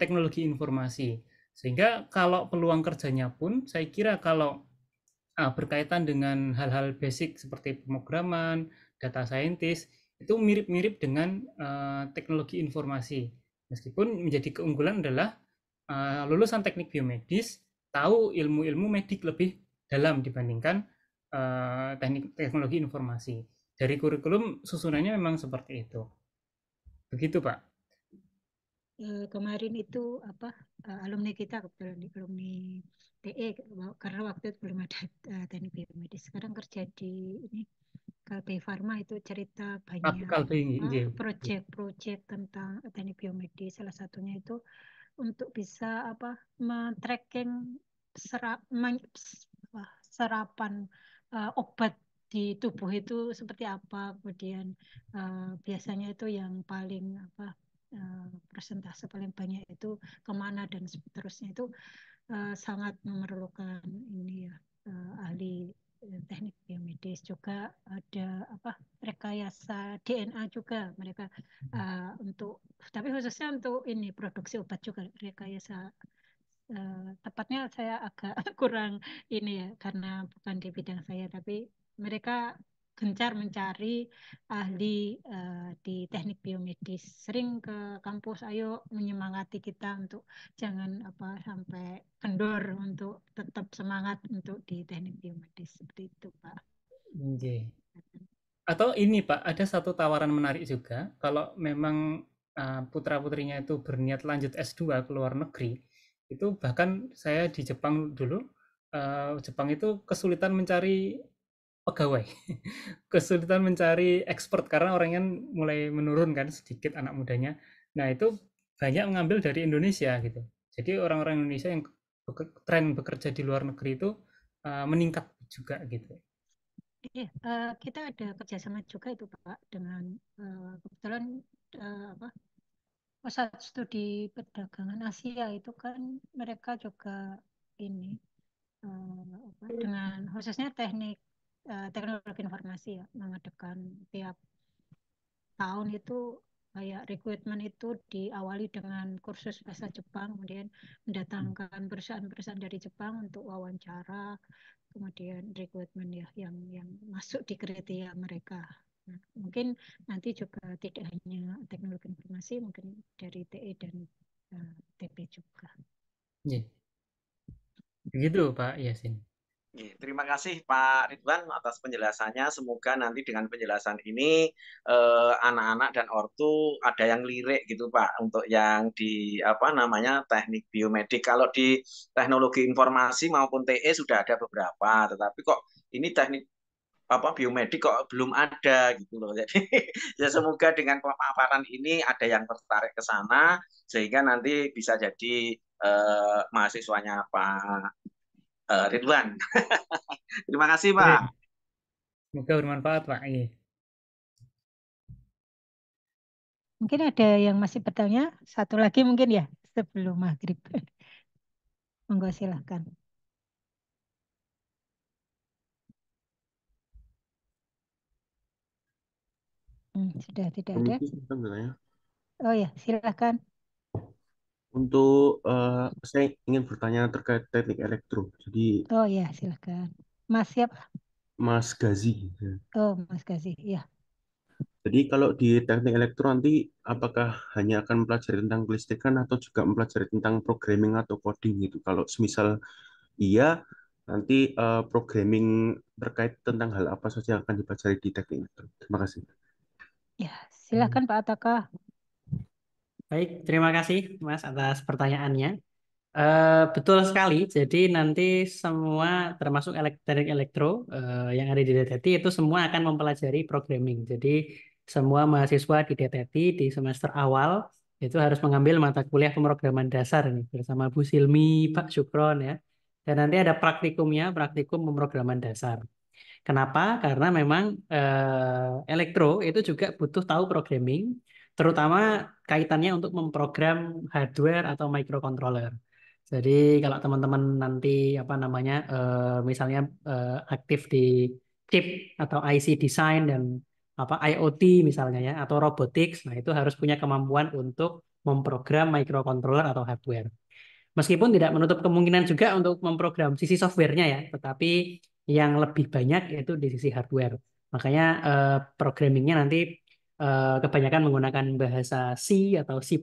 teknologi informasi. Sehingga kalau peluang kerjanya pun saya kira kalau berkaitan dengan hal-hal basic seperti pemrograman, data scientist, itu mirip-mirip dengan teknologi informasi. Meskipun menjadi keunggulan adalah lulusan teknik biomedis tahu ilmu-ilmu medik lebih dalam dibandingkan teknologi informasi. Dari kurikulum susunannya memang seperti itu. Begitu Pak. Kemarin itu alumni kita, kebetulan alumni TE, karena waktu itu belum ada teknik biomedis. Sekarang kerja di ini Kalbe Pharma, itu cerita banyak proyek-proyek tentang teknik biomedis. Salah satunya itu untuk bisa men-tracking serapan obat di tubuh itu seperti apa, kemudian biasanya itu yang paling persentase paling banyak itu kemana dan seterusnya, itu sangat memerlukan ini ya, ahli teknik biomedis. Juga ada rekayasa DNA juga mereka untuk, tapi khususnya untuk ini produksi obat juga rekayasa. Tepatnya saya agak kurang ini ya, karena bukan di bidang saya, tapi mereka gencar mencari ahli di teknik biomedis, sering ke kampus, ayo menyemangati kita untuk jangan sampai kendor, untuk tetap semangat untuk di teknik biomedis, seperti itu Pak. Oke. Atau ini Pak, ada satu tawaran menarik juga, kalau memang putra-putrinya itu berniat lanjut S2 ke luar negeri, itu bahkan saya di Jepang dulu, Jepang itu kesulitan mencari pegawai, kesulitan mencari expert karena orangnya mulai menurun kan sedikit anak mudanya. Nah itu banyak mengambil dari Indonesia gitu. Jadi orang-orang Indonesia yang tren bekerja di luar negeri itu meningkat juga gitu. Iya, kita ada kerjasama juga itu Pak dengan kebetulan pusat studi perdagangan Asia itu kan mereka juga ini dengan khususnya teknologi informasi ya, mengadakan tiap tahun itu kayak rekrutmen itu diawali dengan kursus bahasa Jepang, kemudian mendatangkan perusahaan-perusahaan dari Jepang untuk wawancara, kemudian rekrutmen ya yang masuk di kriteria mereka. Nah, mungkin nanti juga tidak hanya teknologi informasi, mungkin dari TE dan TP juga. Yeah. Begitu Pak Yasin. Terima kasih Pak Ridwan atas penjelasannya. Semoga nanti dengan penjelasan ini anak-anak dan ortu ada yang lirik gitu Pak untuk yang di teknik biomedik. Kalau di teknologi informasi maupun TE sudah ada beberapa, tetapi kok ini teknik biomedik kok belum ada gitu loh. Jadi ya semoga dengan pemaparan ini ada yang tertarik ke sana sehingga nanti bisa jadi mahasiswanya Pak Ridwan. Terima kasih, Pak. Semoga bermanfaat, Pak. Mungkin ada yang masih bertanya? Satu lagi mungkin ya, sebelum maghrib. Monggo silahkan. Sudah tidak ada. Oh ya, silahkan. Untuk saya ingin bertanya terkait teknik elektro. Jadi oh ya, silahkan. Mas siapa? Mas Gazi. Oh, Mas Gazi, ya. Jadi kalau di teknik elektro nanti apakah hanya akan mempelajari tentang kelistrikan atau juga mempelajari tentang programming atau coding gitu? Kalau semisal iya, nanti programming terkait tentang hal apa saja yang akan dipelajari di teknik elektro? Terima kasih. Ya, silahkan Pak Ataka. Baik, terima kasih Mas atas pertanyaannya. Betul sekali. Jadi nanti semua termasuk teknik elektro yang ada di DTT itu semua akan mempelajari programming. Jadi semua mahasiswa di DTT di semester awal itu harus mengambil mata kuliah pemrograman dasar nih bersama Bu Silmi, Pak Syukron ya. Dan nanti ada praktikumnya, praktikum pemrograman dasar. Kenapa? Karena memang elektro itu juga butuh tahu programming, terutama kaitannya untuk memprogram hardware atau microcontroller. Jadi kalau teman-teman nanti misalnya aktif di chip atau IC design dan IoT misalnya ya atau robotics, nah itu harus punya kemampuan untuk memprogram microcontroller atau hardware. Meskipun tidak menutup kemungkinan juga untuk memprogram sisi softwarenya ya, tetapi yang lebih banyak yaitu di sisi hardware. Makanya programmingnya nanti kebanyakan menggunakan bahasa C atau C++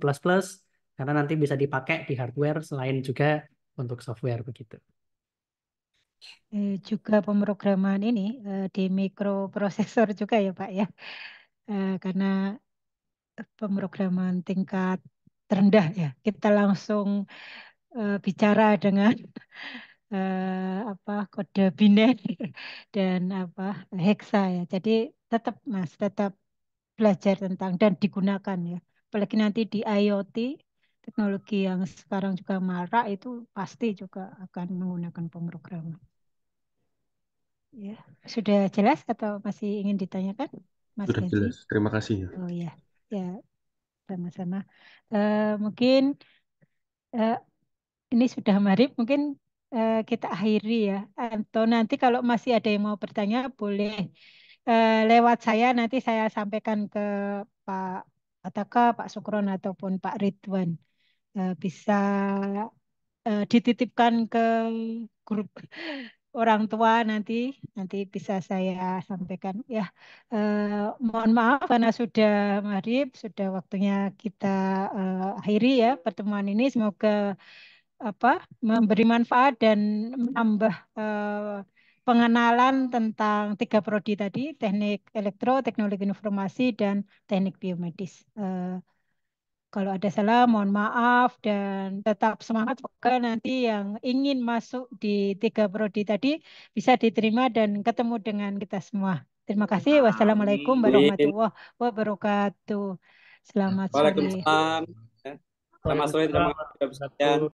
karena nanti bisa dipakai di hardware selain juga untuk software begitu. Juga pemrograman ini di mikroprosesor juga ya Pak ya, karena pemrograman tingkat terendah ya, kita langsung bicara dengan kode biner dan hexa ya. Jadi tetap Mas, tetap belajar tentang dan digunakan ya. Apalagi nanti di IoT, teknologi yang sekarang juga marak itu pasti juga akan menggunakan pemrograman. Ya, sudah jelas atau masih ingin ditanyakan, Mas Sudah Gaji? jelas. Terima kasih. Oh ya, ya sama-sama. Mungkin ini sudah maghrib, mungkin kita akhiri ya. Atau nanti kalau masih ada yang mau bertanya, boleh lewat saya. Nanti saya sampaikan ke Pak Ataka, Pak Sukron ataupun Pak Ridwan. Bisa dititipkan ke grup orang tua nanti bisa saya sampaikan ya. Mohon maaf karena sudah maghrib, sudah waktunya kita akhiri ya pertemuan ini. Semoga memberi manfaat dan menambah pengenalan tentang 3 prodi tadi, teknik elektro, teknologi informasi, dan teknik biomedis. Kalau ada salah, mohon maaf dan tetap semangat. Semoga nanti yang ingin masuk di 3 prodi tadi bisa diterima dan ketemu dengan kita semua. Terima kasih. Wassalamualaikum warahmatullahi wabarakatuh. Selamat sore. Waalaikumsalam. Selamat sore, terima kasih.